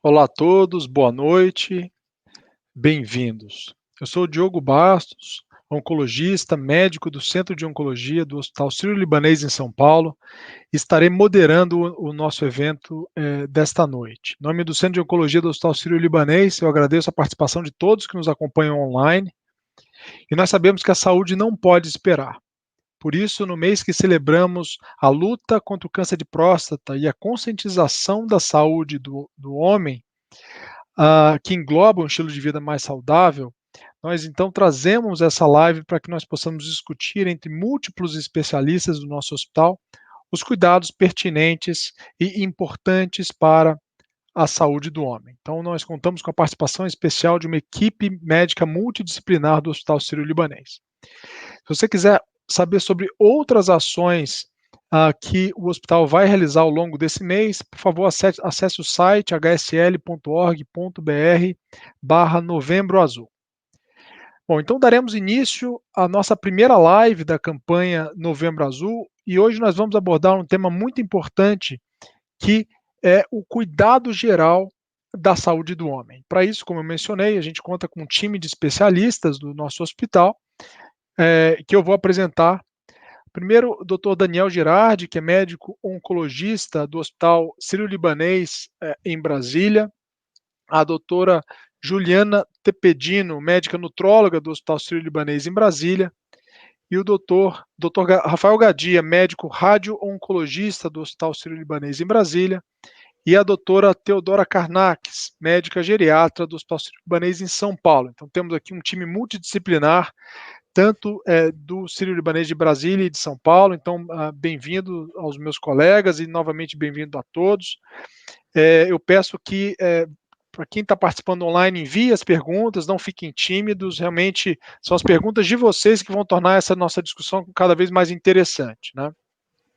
Olá a todos, boa noite, bem-vindos. Eu sou o Diogo Bastos, oncologista, médico do Centro de Oncologia do Hospital Sírio-Libanês em São Paulo, e estarei moderando o nosso evento desta noite. Em nome do Centro de Oncologia do Hospital Sírio-Libanês, eu agradeço a participação de todos que nos acompanham online, e nós sabemos que a saúde não pode esperar. Por isso, no mês que celebramos a luta contra o câncer de próstata e a conscientização da saúde do homem, que engloba um estilo de vida mais saudável, nós então trazemos essa live para que nós possamos discutir entre múltiplos especialistas do nosso hospital os cuidados pertinentes e importantes para a saúde do homem. Então, nós contamos com a participação especial de uma equipe médica multidisciplinar do Hospital Sírio-Libanês. Se você quiser saber sobre outras ações que o hospital vai realizar ao longo desse mês, por favor, acesse o site hsl.org.br/Novembro Azul. Bom, então daremos início à nossa primeira live da campanha Novembro Azul e hoje nós vamos abordar um tema muito importante que é o cuidado geral da saúde do homem. Para isso, como eu mencionei, a gente conta com um time de especialistas do nosso hospital, que eu vou apresentar. Primeiro, o Dr. Daniel Girardi, que é médico oncologista do Hospital Sírio-Libanês em Brasília, a doutora Juliana Tepedino, médica nutróloga do Hospital Sírio-Libanês em Brasília, e o doutor Rafael Gadia, médico radio-oncologista do Hospital Sírio-Libanês em Brasília, e a doutora Teodora Karnakes, médica geriatra do Hospital Sírio-Libanês em São Paulo. Então temos aqui um time multidisciplinar, tanto do Sírio-Libanês de Brasília e de São Paulo. Então, bem-vindo aos meus colegas e novamente bem-vindo a todos. Eu peço que, para quem está participando online, envie as perguntas, não fiquem tímidos, realmente são as perguntas de vocês que vão tornar essa nossa discussão cada vez mais interessante, né?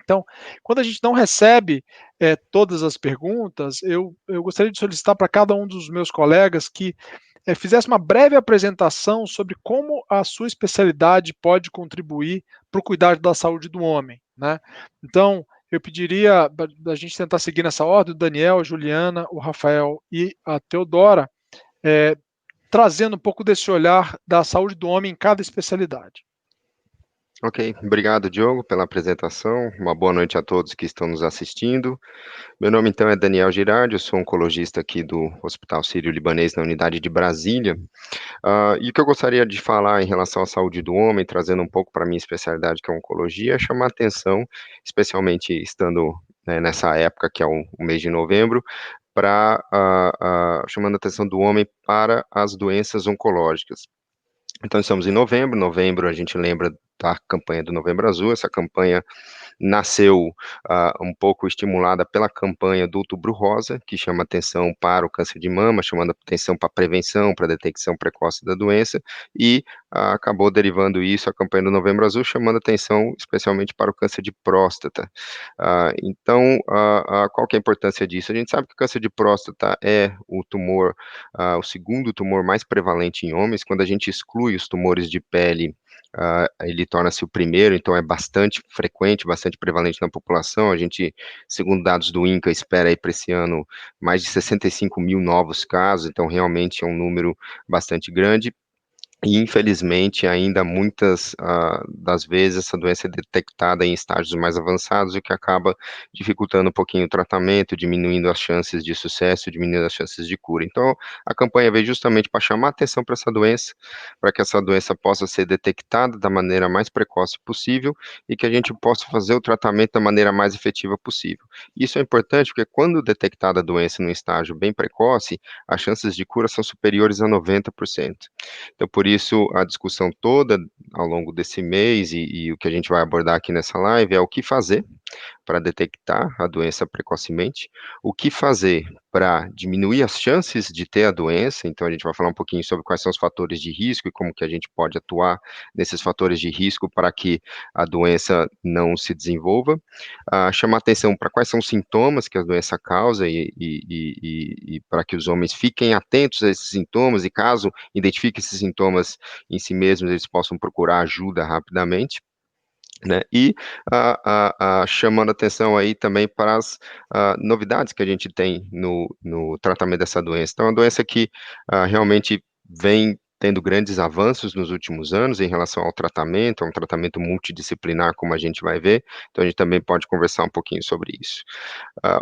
Então, quando a gente não recebe todas as perguntas, eu gostaria de solicitar para cada um dos meus colegas que fizesse uma breve apresentação sobre como a sua especialidade pode contribuir para o cuidado da saúde do homem, né? Então, eu pediria da gente tentar seguir nessa ordem, o Daniel, a Juliana, o Rafael e a Teodora, eh, trazendo um pouco desse olhar da saúde do homem em cada especialidade. Ok, obrigado, Diogo, pela apresentação. Uma boa noite a todos que estão nos assistindo. Meu nome, então, é Daniel Girardi, eu sou oncologista aqui do Hospital Sírio-Libanês na unidade de Brasília. E o que eu gostaria de falar em relação à saúde do homem, trazendo um pouco para a minha especialidade, que é a oncologia, é chamar atenção, especialmente estando nessa época, que é o mês de novembro, para chamando a atenção do homem para as doenças oncológicas. Então, estamos em novembro. Novembro, a gente lembra da campanha do Novembro Azul. Essa campanha nasceu um pouco estimulada pela campanha do Outubro Rosa, que chama atenção para o câncer de mama, chamando atenção para a prevenção, para a detecção precoce da doença, e acabou derivando isso a campanha do Novembro Azul, chamando atenção especialmente para o câncer de próstata. Então, qual que é a importância disso? A gente sabe que o câncer de próstata é o tumor, o segundo tumor mais prevalente em homens. Quando a gente exclui os tumores de pele, ele torna-se o primeiro, então é bastante frequente, bastante prevalente na população. A gente, segundo dados do INCA, espera aí para esse ano mais de 65 mil novos casos, então realmente é um número bastante grande. E, infelizmente, ainda muitas das vezes essa doença é detectada em estágios mais avançados, o que acaba dificultando um pouquinho o tratamento, diminuindo as chances de sucesso, diminuindo as chances de cura. Então, a campanha veio justamente para chamar atenção para essa doença, para que essa doença possa ser detectada da maneira mais precoce possível e que a gente possa fazer o tratamento da maneira mais efetiva possível. Isso é importante porque quando detectada a doença num estágio bem precoce, as chances de cura são superiores a 90%. Então, por isso, a discussão toda ao longo desse mês e o que a gente vai abordar aqui nessa live é o que fazer para detectar a doença precocemente, o que fazer para diminuir as chances de ter a doença. Então a gente vai falar um pouquinho sobre quais são os fatores de risco e como que a gente pode atuar nesses fatores de risco para que a doença não se desenvolva, chamar atenção para quais são os sintomas que a doença causa e para que os homens fiquem atentos a esses sintomas e caso identifiquem esses sintomas em si mesmos, eles possam procurar ajuda rapidamente. né? E chamando atenção aí também para as novidades que a gente tem no tratamento dessa doença. Então, é uma doença que realmente vem tendo grandes avanços nos últimos anos em relação ao tratamento, é um tratamento multidisciplinar, como a gente vai ver, então a gente também pode conversar um pouquinho sobre isso.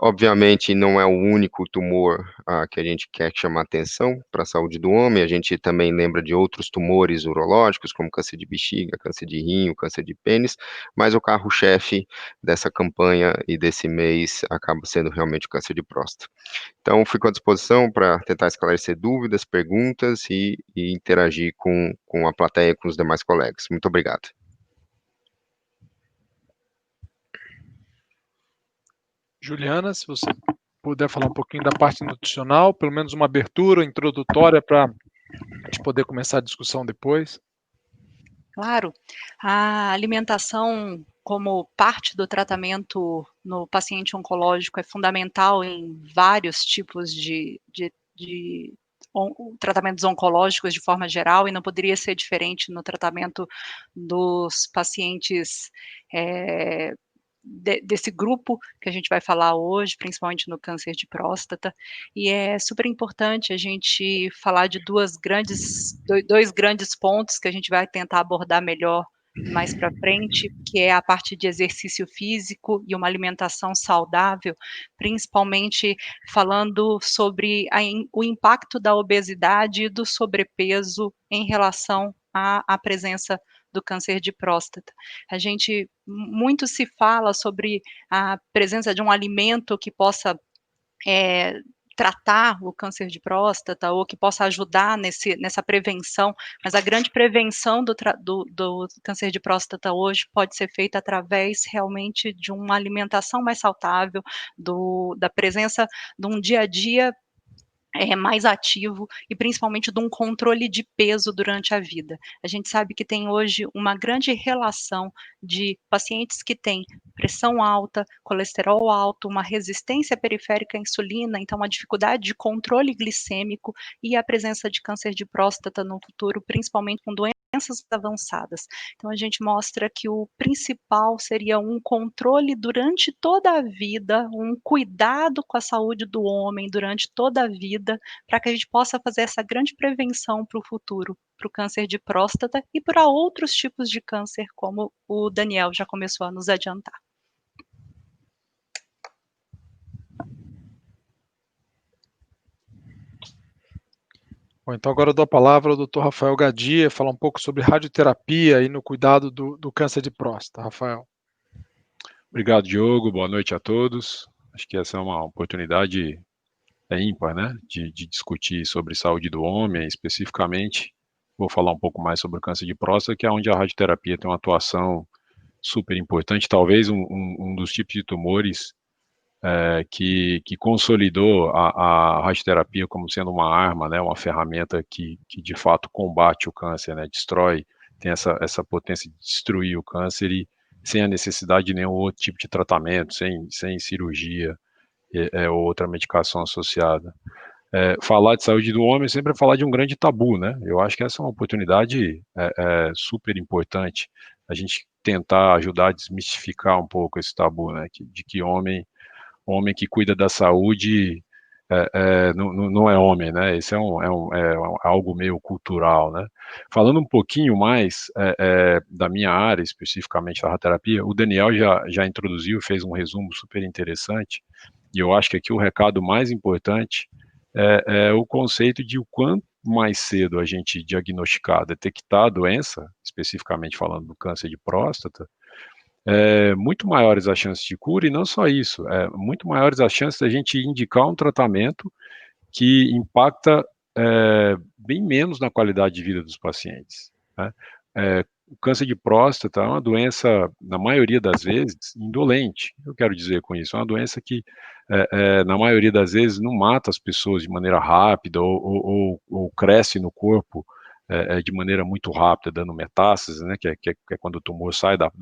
Obviamente, não é o único tumor que a gente quer chamar atenção para a saúde do homem, a gente também lembra de outros tumores urológicos, como câncer de bexiga, câncer de rim, câncer de pênis, mas o carro-chefe dessa campanha e desse mês acaba sendo realmente o câncer de próstata. Então, fico à disposição para tentar esclarecer dúvidas, perguntas e interagir com a plateia e com os demais colegas. Muito obrigado. Juliana, se você puder falar um pouquinho da parte nutricional, pelo menos uma abertura introdutória para a gente poder começar a discussão depois. Claro, a alimentação como parte do tratamento no paciente oncológico é fundamental em vários tipos de tratamentos oncológicos de forma geral, e não poderia ser diferente no tratamento dos pacientes desse grupo que a gente vai falar hoje, principalmente no câncer de próstata, e é super importante a gente falar de dois grandes pontos que a gente vai tentar abordar melhor mais para frente, que é a parte de exercício físico e uma alimentação saudável, principalmente falando sobre o impacto da obesidade e do sobrepeso em relação à presença do câncer de próstata. A gente muito se fala sobre a presença de um alimento que possa tratar o câncer de próstata ou que possa ajudar nessa prevenção, mas a grande prevenção do câncer de próstata hoje pode ser feita através realmente de uma alimentação mais saudável, da presença de um dia a dia mais ativo e principalmente de um controle de peso durante a vida. A gente sabe que tem hoje uma grande relação de pacientes que têm pressão alta, colesterol alto, uma resistência periférica à insulina, então uma dificuldade de controle glicêmico e a presença de câncer de próstata no futuro, principalmente com doenças avançadas. Então a gente mostra que o principal seria um controle durante toda a vida, um cuidado com a saúde do homem durante toda a vida, para que a gente possa fazer essa grande prevenção para o futuro, para o câncer de próstata e para outros tipos de câncer, como o Daniel já começou a nos adiantar. Bom, então agora eu dou a palavra ao Dr. Rafael Gadia, falar um pouco sobre radioterapia e no cuidado do câncer de próstata. Rafael. Obrigado, Diogo. Boa noite a todos. Acho que essa é uma oportunidade ímpar, né, de discutir sobre saúde do homem, especificamente. Vou falar um pouco mais sobre o câncer de próstata, que é onde a radioterapia tem uma atuação super importante, talvez um dos tipos de tumores que consolidou a radioterapia como sendo uma arma, né, uma ferramenta que de fato combate o câncer, né, destrói, tem essa potência de destruir o câncer e sem a necessidade de nenhum outro tipo de tratamento, sem cirurgia ou outra medicação associada. Falar de saúde do homem sempre é falar de um grande tabu, né? Eu acho que essa é uma oportunidade super importante, a gente tentar ajudar a desmistificar um pouco esse tabu, né? De que homem que cuida da saúde não é homem, né? Esse é algo meio cultural, né? Falando um pouquinho mais da minha área, especificamente da radioterapia, o Daniel já introduziu, fez um resumo super interessante, e eu acho que aqui o recado mais importante é o conceito de o quanto mais cedo a gente diagnosticar, detectar a doença, especificamente falando do câncer de próstata, muito maiores as chances de cura, e não só isso, muito maiores as chances da gente indicar um tratamento que impacta bem menos na qualidade de vida dos pacientes, né? O câncer de próstata é uma doença, na maioria das vezes, indolente. Eu quero dizer com isso, é uma doença que, na maioria das vezes, não mata as pessoas de maneira rápida ou cresce no corpo de maneira muito rápida, dando metástases, né, que é quando o tumor sai da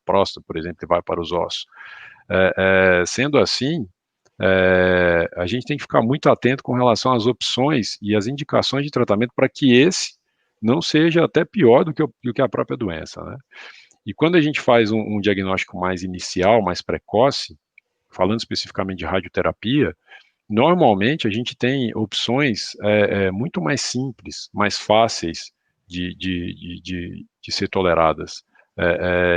próstata, por exemplo, e vai para os ossos. Sendo assim, a gente tem que ficar muito atento com relação às opções e às indicações de tratamento para que esse não seja até pior do que a própria doença, né? E quando a gente faz um diagnóstico mais inicial, mais precoce, falando especificamente de radioterapia, normalmente a gente tem opções muito mais simples, mais fáceis de ser toleradas.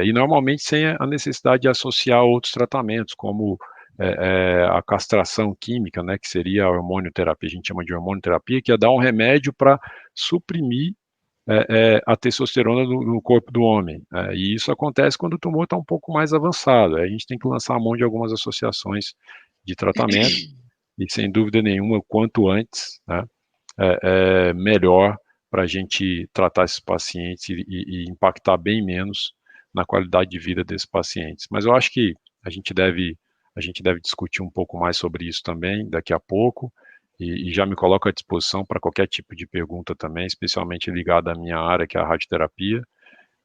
E normalmente sem a necessidade de associar outros tratamentos, como a castração química, né, que seria a hormonioterapia, a gente chama de hormonioterapia, que é dar um remédio para suprimir a testosterona no corpo do homem. E isso acontece quando o tumor está um pouco mais avançado. Aí a gente tem que lançar a mão de algumas associações de tratamento, e sem dúvida nenhuma, quanto antes, né, melhor para a gente tratar esses pacientes e impactar bem menos na qualidade de vida desses pacientes. Mas eu acho que a gente deve discutir um pouco mais sobre isso também daqui a pouco, e já me coloco à disposição para qualquer tipo de pergunta também, especialmente ligada à minha área, que é a radioterapia,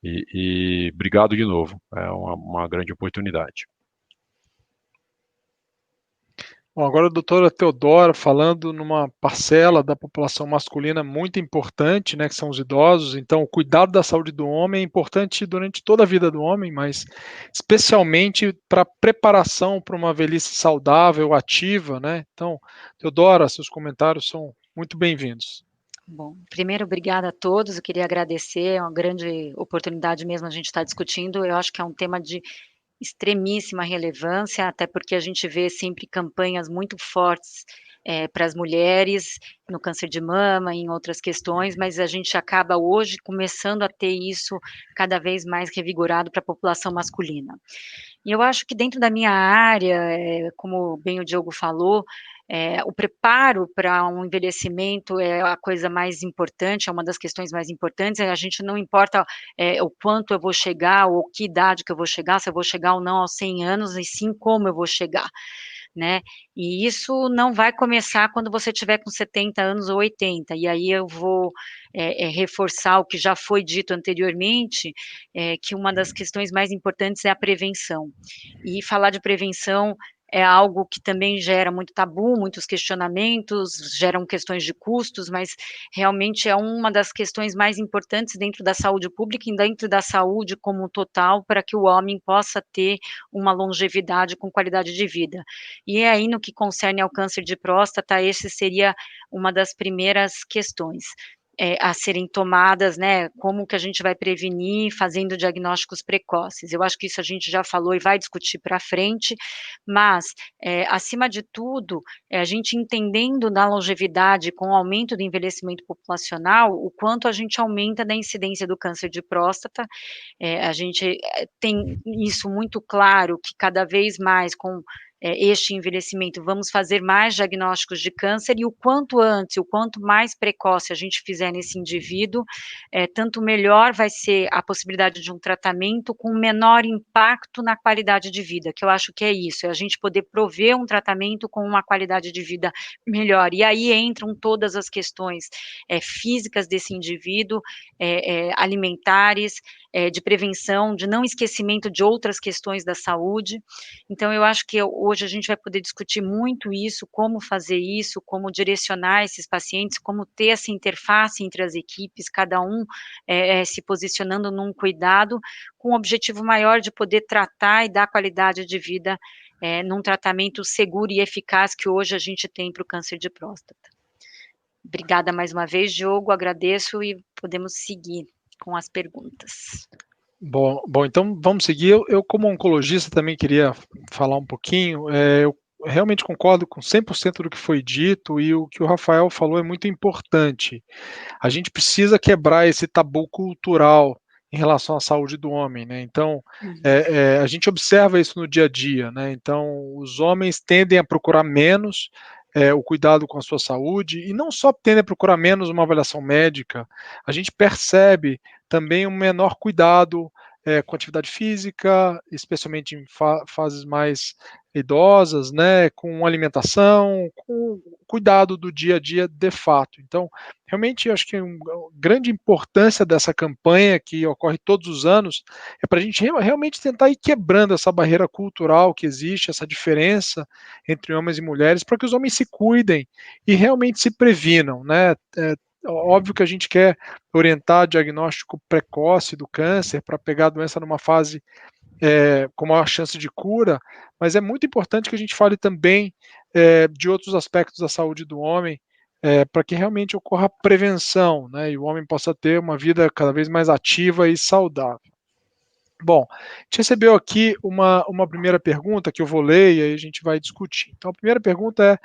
e obrigado de novo, é uma grande oportunidade. Bom, agora a doutora Teodora falando numa parcela da população masculina muito importante, né, que são os idosos. Então, o cuidado da saúde do homem é importante durante toda a vida do homem, mas especialmente para a preparação para uma velhice saudável, ativa, né? Então, Teodora, seus comentários são muito bem-vindos. Bom, primeiro, obrigada a todos. Eu queria agradecer, é uma grande oportunidade mesmo a gente estar discutindo. Eu acho que é um tema de extremíssima relevância, até porque a gente vê sempre campanhas muito fortes para as mulheres no câncer de mama, em outras questões, mas a gente acaba hoje começando a ter isso cada vez mais revigorado para a população masculina. E eu acho que dentro da minha área, como bem o Diogo falou, o preparo para um envelhecimento é a coisa mais importante, é uma das questões mais importantes. A gente não importa o quanto eu vou chegar, ou que idade que eu vou chegar, se eu vou chegar ou não aos 100 anos, e sim como eu vou chegar, né? E isso não vai começar quando você tiver com 70 anos ou 80, e aí eu vou reforçar o que já foi dito anteriormente, que uma das questões mais importantes é a prevenção. E falar de prevenção é algo que também gera muito tabu, muitos questionamentos, geram questões de custos, mas realmente é uma das questões mais importantes dentro da saúde pública e dentro da saúde como um total, para que o homem possa ter uma longevidade com qualidade de vida. E aí, no que concerne ao câncer de próstata, esse seria uma das primeiras questões a serem tomadas, né, como que a gente vai prevenir fazendo diagnósticos precoces. Eu acho que isso a gente já falou e vai discutir para frente, mas, acima de tudo, a gente entendendo na longevidade, com o aumento do envelhecimento populacional, o quanto a gente aumenta da incidência do câncer de próstata. A gente tem isso muito claro, que cada vez mais com este envelhecimento, vamos fazer mais diagnósticos de câncer, e o quanto antes, o quanto mais precoce a gente fizer nesse indivíduo, tanto melhor vai ser a possibilidade de um tratamento com menor impacto na qualidade de vida, que eu acho que é isso, é a gente poder prover um tratamento com uma qualidade de vida melhor. E aí entram todas as questões físicas desse indivíduo, alimentares, de prevenção, de não esquecimento de outras questões da saúde. Então, eu acho que hoje a gente vai poder discutir muito isso, como fazer isso, como direcionar esses pacientes, como ter essa interface entre as equipes, cada um se posicionando num cuidado, com o objetivo maior de poder tratar e dar qualidade de vida num tratamento seguro e eficaz que hoje a gente tem para o câncer de próstata. Obrigada mais uma vez, Diogo, agradeço, e podemos seguir com as perguntas. Bom, então vamos seguir. Eu, como oncologista, também queria falar um pouquinho. Eu realmente concordo com 100% do que foi dito, e o que o Rafael falou é muito importante. A gente precisa quebrar esse tabu cultural em relação à saúde do homem, né? Então, a gente observa isso no dia a dia, né? Então, os homens tendem a procurar menos o cuidado com a sua saúde, e não só tendem a procurar menos uma avaliação médica, a gente percebe também um menor cuidado com atividade física, especialmente em fases mais idosas, né, com alimentação, com cuidado do dia a dia de fato. Então, realmente, eu acho que a grande importância dessa campanha, que ocorre todos os anos, é para a gente realmente tentar ir quebrando essa barreira cultural que existe, essa diferença entre homens e mulheres, para que os homens se cuidem e realmente se previnam, né? óbvio que a gente quer orientar diagnóstico precoce do câncer para pegar a doença numa fase com maior chance de cura, mas é muito importante que a gente fale também de outros aspectos da saúde do homem, para que realmente ocorra prevenção, né, e o homem possa ter uma vida cada vez mais ativa e saudável. Bom, a gente recebeu aqui uma primeira pergunta que eu vou ler e aí a gente vai discutir. Então, a primeira pergunta é: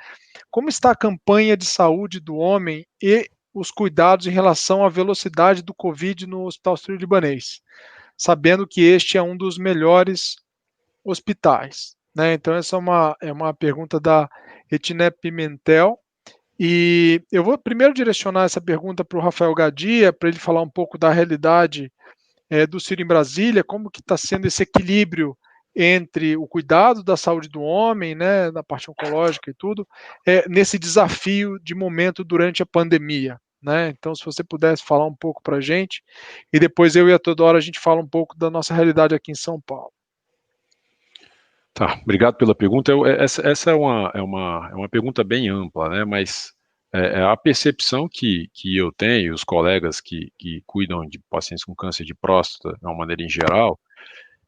como está a campanha de saúde do homem e os cuidados em relação à velocidade do Covid no Hospital Sírio-Libanês, sabendo que este é um dos melhores hospitais, né? Então, essa é uma pergunta da Etné Pimentel. E eu vou primeiro direcionar essa pergunta para o Rafael Gadia, para ele falar um pouco da realidade do Ciro em Brasília, como que está sendo esse equilíbrio entre o cuidado da saúde do homem, né, da parte oncológica e tudo, nesse desafio de momento durante a pandemia, né? Então, se você pudesse falar um pouco para a gente, e depois eu e a toda hora a gente fala um pouco da nossa realidade aqui em São Paulo. Tá, obrigado pela pergunta. Essa é uma pergunta bem ampla, né? Mas a percepção que eu tenho, os colegas que cuidam de pacientes com câncer de próstata, de uma maneira em geral,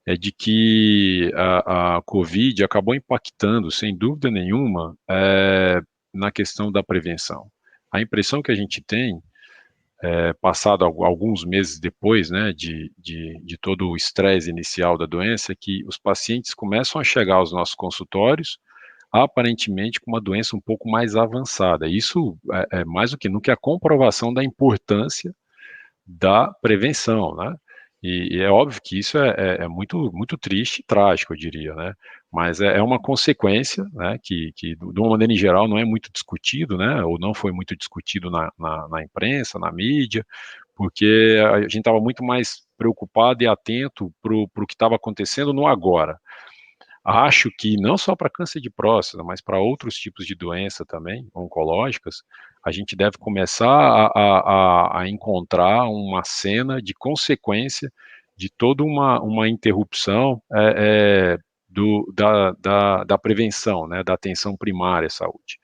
é de que a Covid acabou impactando, sem dúvida nenhuma, na questão da prevenção. A impressão que a gente tem, passado alguns meses depois, né, de todo o estresse inicial da doença, é que os pacientes começam a chegar aos nossos consultórios, aparentemente com uma doença um pouco mais avançada. Isso é mais do que nunca a comprovação da importância da prevenção, né? E é óbvio que isso é muito, muito triste e trágico, eu diria, né? Mas é uma consequência, né, que de uma maneira em geral não é muito discutido, né, ou não foi muito discutido na imprensa, na mídia, porque a gente estava muito mais preocupado e atento para o que estava acontecendo no agora. Acho que não só para câncer de próstata, mas para outros tipos de doença também, oncológicas, a gente deve começar a encontrar uma cena de consequência de toda uma interrupção da prevenção, né, da atenção primária à saúde.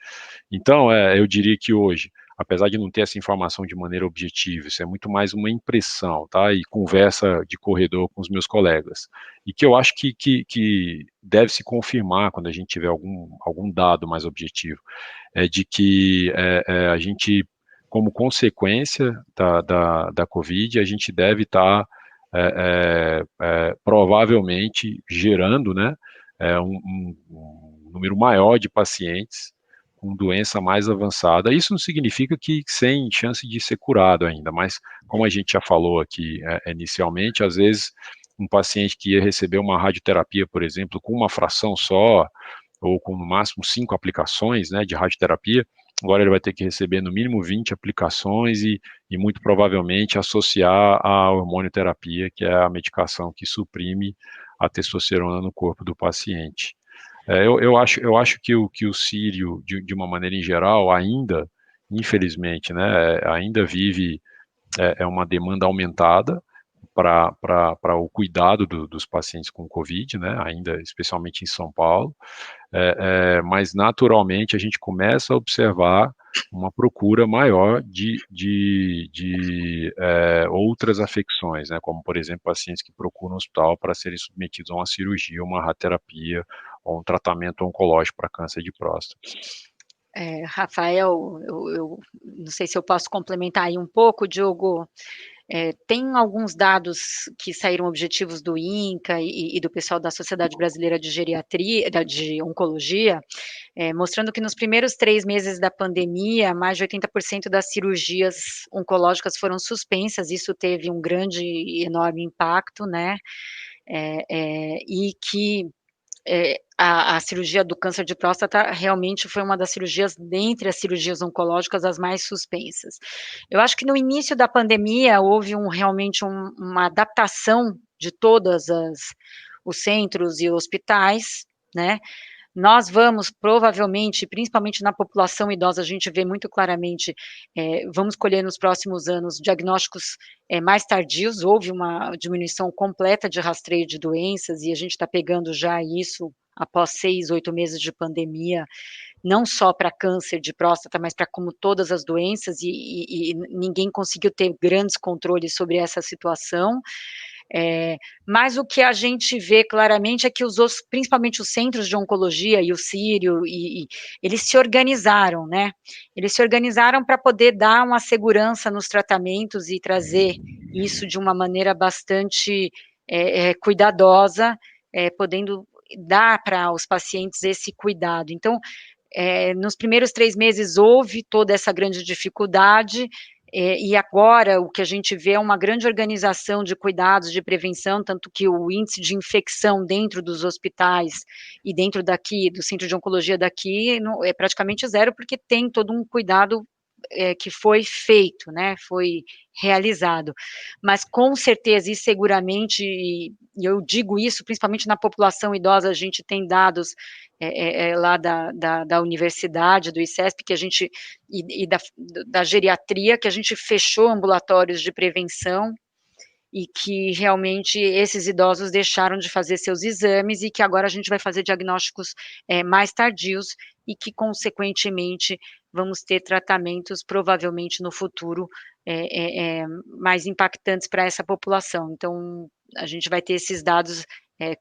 Então, eu diria que hoje, apesar de não ter essa informação de maneira objetiva, isso é muito mais uma impressão, tá? E conversa de corredor com os meus colegas. E que eu acho que deve se confirmar quando a gente tiver algum dado mais objetivo, é de que a gente, como consequência da Covid, a gente deve estar provavelmente gerando, né, um número maior de pacientes com doença mais avançada. Isso não significa que sem chance de ser curado ainda, mas como a gente já falou aqui inicialmente, às vezes um paciente que ia receber uma radioterapia, por exemplo, com uma fração só, ou com no máximo 5 aplicações, né, de radioterapia, agora ele vai ter que receber no mínimo 20 aplicações e muito provavelmente associar a hormonioterapia, que é a medicação que suprime a testosterona no corpo do paciente. Eu acho que o sírio, de uma maneira em geral, ainda, infelizmente, né, ainda vive uma demanda aumentada para o cuidado dos pacientes com Covid, né, ainda especialmente em São Paulo, mas naturalmente a gente começa a observar uma procura maior de outras afecções, né, como por exemplo pacientes que procuram o hospital para serem submetidos a uma cirurgia, uma radioterapia ou um tratamento oncológico para câncer de próstata. Rafael, eu não sei se eu posso complementar aí um pouco, Diogo. Tem alguns dados que saíram objetivos do INCA e do pessoal da Sociedade Brasileira de Geriatria, de Oncologia, mostrando que nos primeiros 3 meses da pandemia, mais de 80% das cirurgias oncológicas foram suspensas. Isso teve um grande e enorme impacto, né, e que a cirurgia do câncer de próstata realmente foi uma das cirurgias, dentre as cirurgias oncológicas, as mais suspensas. Eu acho que no início da pandemia houve realmente uma adaptação de todas os centros e hospitais, né. Nós vamos provavelmente, principalmente na população idosa, a gente vê muito claramente, vamos colher nos próximos anos diagnósticos, mais tardios. Houve uma diminuição completa de rastreio de doenças e a gente está pegando já isso após 6, 8 meses de pandemia, não só para câncer de próstata, mas para como todas as doenças, e ninguém conseguiu ter grandes controles sobre essa situação. Mas o que a gente vê claramente é que principalmente os centros de oncologia e o Sírio, eles se organizaram, né? Eles se organizaram para poder dar uma segurança nos tratamentos e trazer isso de uma maneira bastante cuidadosa, podendo dar para os pacientes esse cuidado. Então, nos primeiros 3 meses houve toda essa grande dificuldade, e agora o que a gente vê é uma grande organização de cuidados de prevenção, tanto que o índice de infecção dentro dos hospitais e dentro daqui, do centro de oncologia daqui, é praticamente zero, porque tem todo um cuidado que foi feito, né, foi realizado. Mas com certeza e seguramente, e eu digo isso principalmente na população idosa, a gente tem dados lá da universidade, do ICESP, que a gente, e da geriatria, que a gente fechou ambulatórios de prevenção, e que realmente esses idosos deixaram de fazer seus exames, e que agora a gente vai fazer diagnósticos mais tardios, e que consequentemente vamos ter tratamentos provavelmente no futuro mais impactantes para essa população. Então, a gente vai ter esses dados,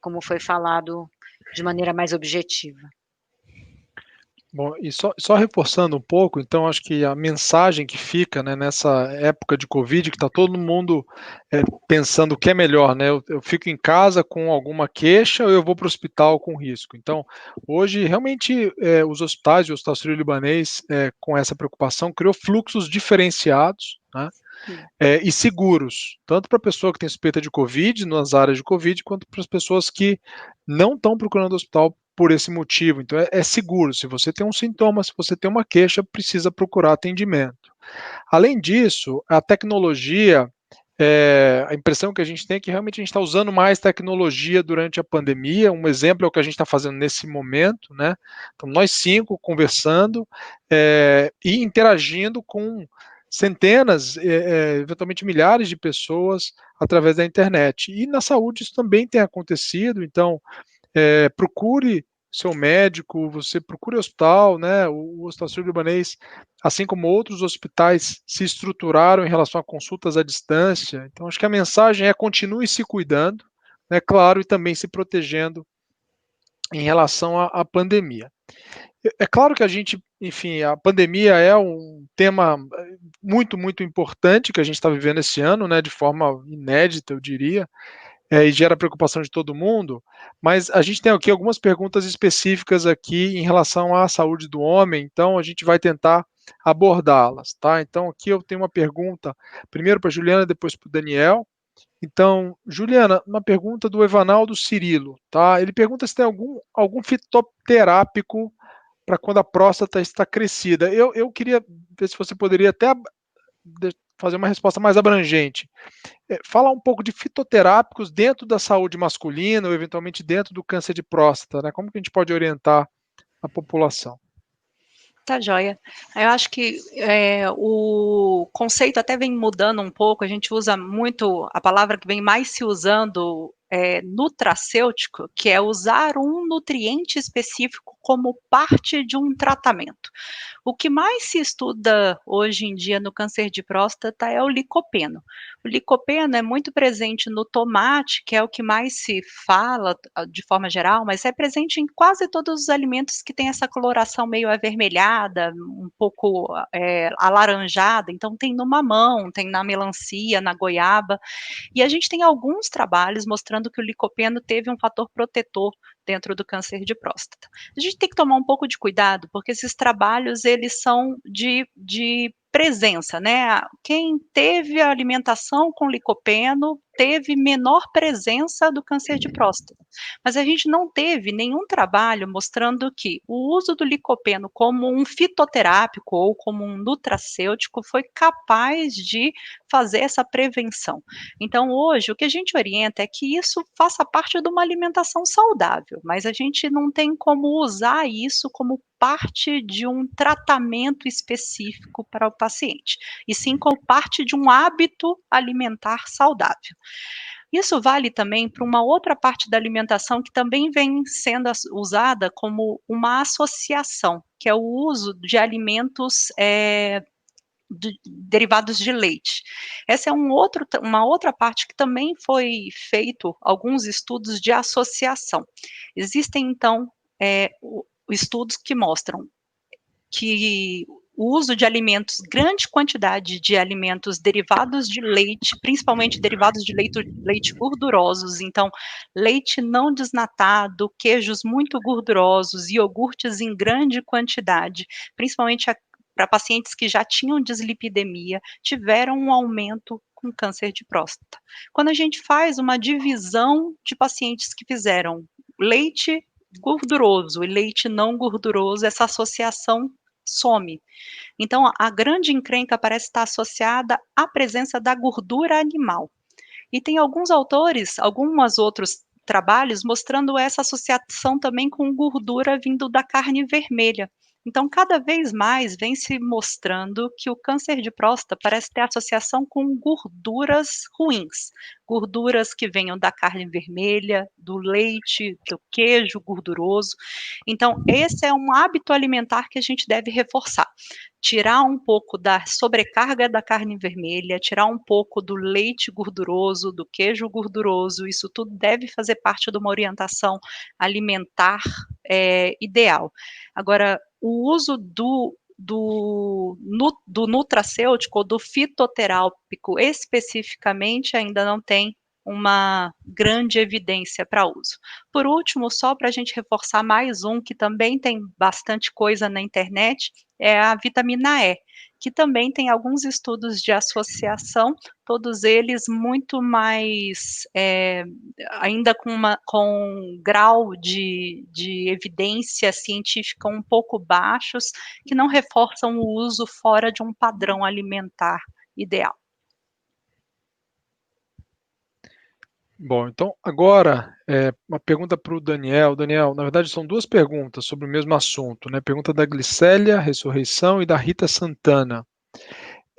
como foi falado, de maneira mais objetiva. Bom, e só reforçando um pouco, então acho que a mensagem que fica, né, nessa época de Covid, que está todo mundo pensando o que é melhor, né? Eu fico em casa com alguma queixa ou eu vou para o hospital com risco? Então, hoje, realmente, os hospitais e o Hospital Sírio-Libanês, com essa preocupação, criou fluxos diferenciados, né? E seguros, tanto para a pessoa que tem suspeita de Covid, nas áreas de Covid, quanto para as pessoas que não estão procurando hospital por esse motivo. Então, é seguro. Se você tem um sintoma, se você tem uma queixa, precisa procurar atendimento. Além disso, a tecnologia, a impressão que a gente tem é que realmente a gente está usando mais tecnologia durante a pandemia. Um exemplo é o que a gente está fazendo nesse momento, né? Então, nós 5 conversando e interagindo com centenas, eventualmente milhares de pessoas através da internet. E na saúde isso também tem acontecido, então procure seu médico, você procure hospital, né? O Hospital Sírio-Libanês, assim como outros hospitais, se estruturaram em relação a consultas à distância. Então, acho que a mensagem é: continue se cuidando, né? Claro, e também se protegendo em relação à pandemia. É claro que a gente, enfim, a pandemia é um tema muito, muito importante que a gente está vivendo esse ano, né? De forma inédita, eu diria. E gera preocupação de todo mundo, mas a gente tem aqui algumas perguntas específicas aqui em relação à saúde do homem, então a gente vai tentar abordá-las, tá? Então aqui eu tenho uma pergunta, primeiro para a Juliana, depois para o Daniel. Então, Juliana, uma pergunta do Evanaldo Cirilo, tá? Ele pergunta se tem algum fitoterápico para quando a próstata está crescida. Eu queria ver se você poderia até fazer uma resposta mais abrangente. Falar um pouco de fitoterápicos dentro da saúde masculina ou eventualmente dentro do câncer de próstata, né? Como que a gente pode orientar a população? Tá joia. Eu acho que o conceito até vem mudando um pouco, a gente usa muito, a palavra que vem mais se usando é nutracêutico, que é usar um nutriente específico como parte de um tratamento. O que mais se estuda hoje em dia no câncer de próstata é o licopeno. O licopeno é muito presente no tomate, que é o que mais se fala de forma geral, mas é presente em quase todos os alimentos que têm essa coloração meio avermelhada, um pouco alaranjada. Então tem no mamão, tem na melancia, na goiaba, e a gente tem alguns trabalhos mostrando que o licopeno teve um fator protetor dentro do câncer de próstata. A gente tem que tomar um pouco de cuidado, porque esses trabalhos eles são de presença, né? Quem teve a alimentação com licopeno teve menor presença do câncer de próstata. Mas a gente não teve nenhum trabalho mostrando que o uso do licopeno como um fitoterápico ou como um nutracêutico foi capaz de fazer essa prevenção. Então, hoje, o que a gente orienta é que isso faça parte de uma alimentação saudável, mas a gente não tem como usar isso como parte de um tratamento específico para o paciente, e sim como parte de um hábito alimentar saudável. Isso vale também para uma outra parte da alimentação que também vem sendo usada como uma associação, que é o uso de alimentos derivados de leite. Essa é uma outra parte que também foi feito alguns estudos de associação. Existem, então, estudos que mostram que o uso de alimentos, grande quantidade de alimentos derivados de leite, principalmente derivados de leite gordurosos, então, leite não desnatado, queijos muito gordurosos, iogurtes em grande quantidade, principalmente para pacientes que já tinham dislipidemia, tiveram um aumento com câncer de próstata. Quando a gente faz uma divisão de pacientes que fizeram leite gorduroso e leite não gorduroso, essa associação some. Então, a grande encrenca parece estar associada à presença da gordura animal. E tem alguns autores, alguns outros trabalhos mostrando essa associação também com gordura vindo da carne vermelha. Então, cada vez mais vem se mostrando que o câncer de próstata parece ter associação com gorduras ruins, gorduras que venham da carne vermelha, do leite, do queijo gorduroso. Então, esse é um hábito alimentar que a gente deve reforçar. Tirar um pouco da sobrecarga da carne vermelha, tirar um pouco do leite gorduroso, do queijo gorduroso, isso tudo deve fazer parte de uma orientação alimentar, ideal. Agora, o uso do nutracêutico ou do fitoterápico especificamente ainda não tem uma grande evidência para uso. Por último, só para a gente reforçar mais um que também tem bastante coisa na internet, é a vitamina E, que também tem alguns estudos de associação, todos eles muito mais, ainda com grau de evidência científica um pouco baixos, que não reforçam o uso fora de um padrão alimentar ideal. Bom, então agora uma pergunta para o Daniel. Daniel, na verdade são duas perguntas sobre o mesmo assunto, né? Pergunta da Glicélia Ressurreição e da Rita Santana.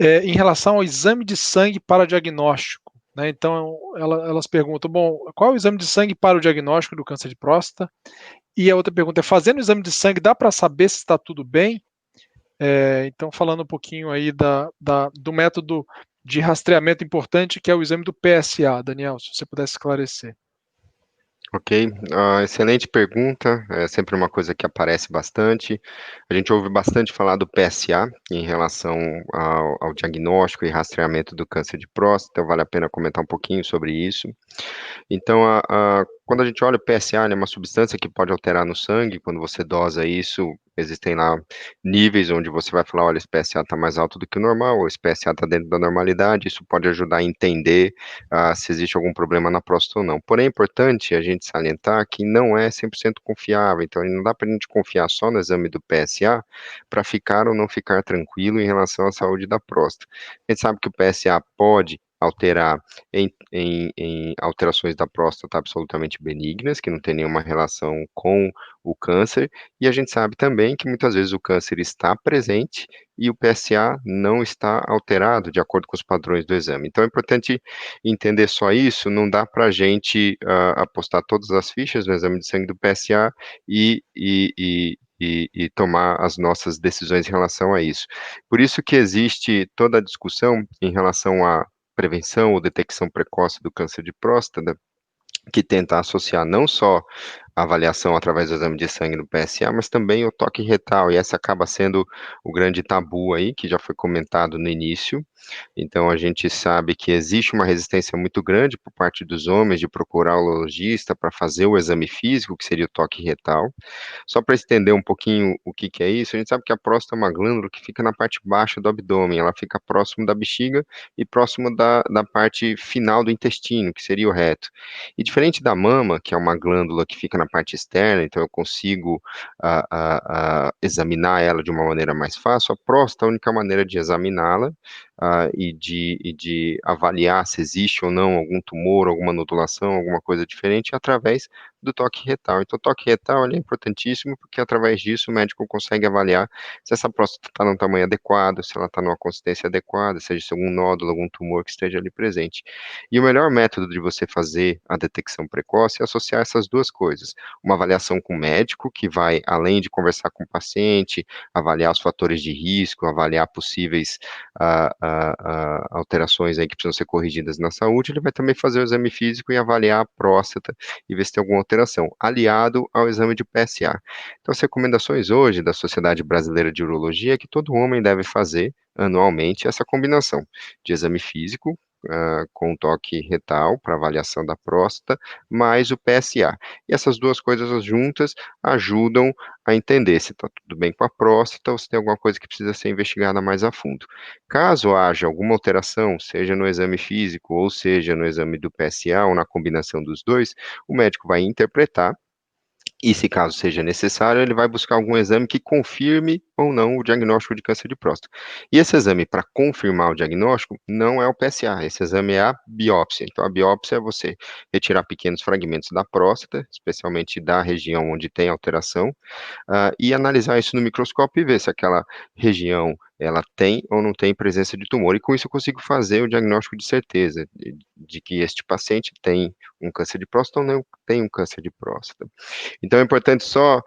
Em relação ao exame de sangue para diagnóstico, né? Então elas perguntam, bom, qual é o exame de sangue para o diagnóstico do câncer de próstata? E a outra pergunta é, fazendo o exame de sangue dá para saber se está tudo bem? Então falando um pouquinho aí do método de rastreamento importante, que é o exame do PSA. Daniel, se você pudesse esclarecer. Ok, excelente pergunta, é sempre uma coisa que aparece bastante. A gente ouve bastante falar do PSA em relação ao diagnóstico e rastreamento do câncer de próstata, vale a pena comentar um pouquinho sobre isso. Então, quando a gente olha o PSA, ele é uma substância que pode alterar no sangue, quando você dosa isso, existem lá níveis onde você vai falar, olha, esse PSA está mais alto do que o normal, ou esse PSA está dentro da normalidade, isso pode ajudar a entender se existe algum problema na próstata ou não. Porém, é importante a gente salientar que não é 100% confiável, então não dá para a gente confiar só no exame do PSA para ficar ou não ficar tranquilo em relação à saúde da próstata. A gente sabe que o PSA pode alterar em alterações da próstata absolutamente benignas, que não tem nenhuma relação com o câncer, e a gente sabe também que muitas vezes o câncer está presente e o PSA não está alterado de acordo com os padrões do exame. Então é importante entender só isso, não dá para a gente apostar todas as fichas no exame de sangue do PSA e tomar as nossas decisões em relação a isso. Por isso que existe toda a discussão em relação a prevenção ou detecção precoce do câncer de próstata, que tenta associar não só a avaliação através do exame de sangue no PSA, mas também o toque retal, e essa acaba sendo o grande tabu aí, que já foi comentado no início. Então, a gente sabe que existe uma resistência muito grande por parte dos homens de procurar o urologista para fazer o exame físico, que seria o toque retal. Só para estender um pouquinho o que que é isso, a gente sabe que a próstata é uma glândula que fica na parte baixa do abdômen, ela fica próximo da bexiga e próximo da parte final do intestino, que seria o reto. E diferente da mama, que é uma glândula que fica na parte externa, então eu consigo examinar ela de uma maneira mais fácil, a próstata, a única maneira de examiná-la e de avaliar se existe ou não algum tumor, alguma nodulação, alguma coisa diferente, é através do toque retal. Então, o toque retal ele é importantíssimo, porque através disso o médico consegue avaliar se essa próstata está num tamanho adequado, se ela está numa consistência adequada, seja se algum nódulo, algum tumor que esteja ali presente. E o melhor método de você fazer a detecção precoce é associar essas duas coisas. Uma avaliação com o médico, que vai, além de conversar com o paciente, avaliar os fatores de risco, avaliar possíveis alterações aí que precisam ser corrigidas na saúde, ele vai também fazer o exame físico e avaliar a próstata e ver se tem alguma alteração, aliado ao exame de PSA. Então, as recomendações hoje da Sociedade Brasileira de Urologia é que todo homem deve fazer anualmente essa combinação de exame físico, com toque retal para avaliação da próstata, mais o PSA. E essas duas coisas juntas ajudam a entender se está tudo bem com a próstata ou se tem alguma coisa que precisa ser investigada mais a fundo. Caso haja alguma alteração, seja no exame físico ou seja no exame do PSA ou na combinação dos dois, o médico vai interpretar e, se caso seja necessário, ele vai buscar algum exame que confirme ou não o diagnóstico de câncer de próstata. E esse exame, para confirmar o diagnóstico, não é o PSA, esse exame é a biópsia. Então, a biópsia é você retirar pequenos fragmentos da próstata, especialmente da região onde tem alteração, e analisar isso no microscópio e ver se aquela região ela tem ou não tem presença de tumor. E com isso eu consigo fazer o diagnóstico de certeza de que este paciente tem um câncer de próstata ou não tem um câncer de próstata. Então é importante só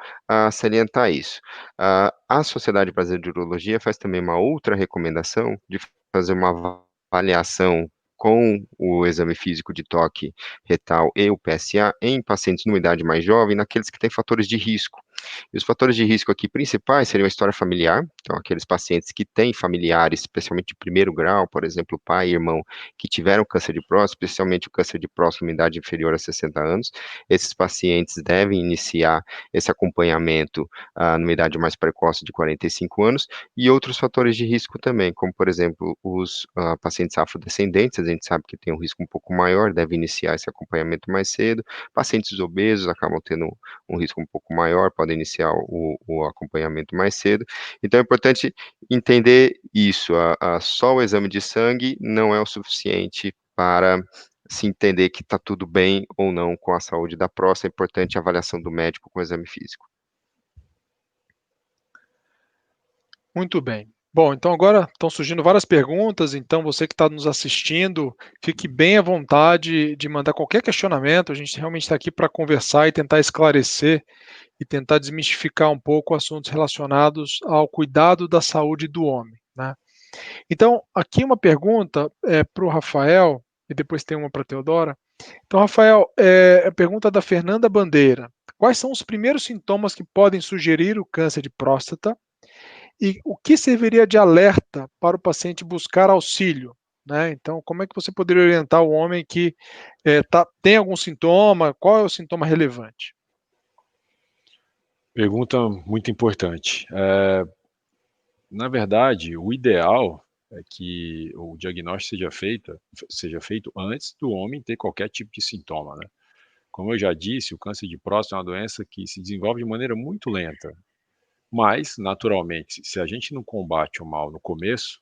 salientar isso. A Sociedade Brasileira de Urologia faz também uma outra recomendação de fazer uma avaliação com o exame físico de toque retal e o PSA em pacientes numa idade mais jovem, naqueles que têm fatores de risco. E os fatores de risco aqui principais seriam a história familiar, então aqueles pacientes que têm familiares, especialmente de primeiro grau, por exemplo, pai e irmão, que tiveram câncer de próstata, especialmente o câncer de próstata em idade inferior a 60 anos, esses pacientes devem iniciar esse acompanhamento numa idade mais precoce de 45 anos, e outros fatores de risco também, como por exemplo, os pacientes afrodescendentes, a gente sabe que tem um risco um pouco maior, deve iniciar esse acompanhamento mais cedo, pacientes obesos acabam tendo um risco um pouco maior, podem iniciar o acompanhamento mais cedo. Então é importante entender isso, só o exame de sangue não é o suficiente para se entender que está tudo bem ou não com a saúde da próstata, é importante a avaliação do médico com o exame físico. Muito bem. Bom, então agora estão surgindo várias perguntas, então você que está nos assistindo, fique bem à vontade de mandar qualquer questionamento, a gente realmente está aqui para conversar e tentar esclarecer e tentar desmistificar um pouco assuntos relacionados ao cuidado da saúde do homem, né. Então, aqui uma pergunta, para o Rafael, e depois tem uma para a Teodora. Então, Rafael, a pergunta da Fernanda Bandeira: quais são os primeiros sintomas que podem sugerir o câncer de próstata? E o que serviria de alerta para o paciente buscar auxílio, né? Então, como é que você poderia orientar o homem que, tem algum sintoma? Qual é o sintoma relevante? Pergunta muito importante. Na verdade, o ideal é que o diagnóstico seja feito antes do homem ter qualquer tipo de sintoma, né. Como eu já disse, o câncer de próstata é uma doença que se desenvolve de maneira muito lenta, mas, naturalmente, se a gente não combate o mal no começo,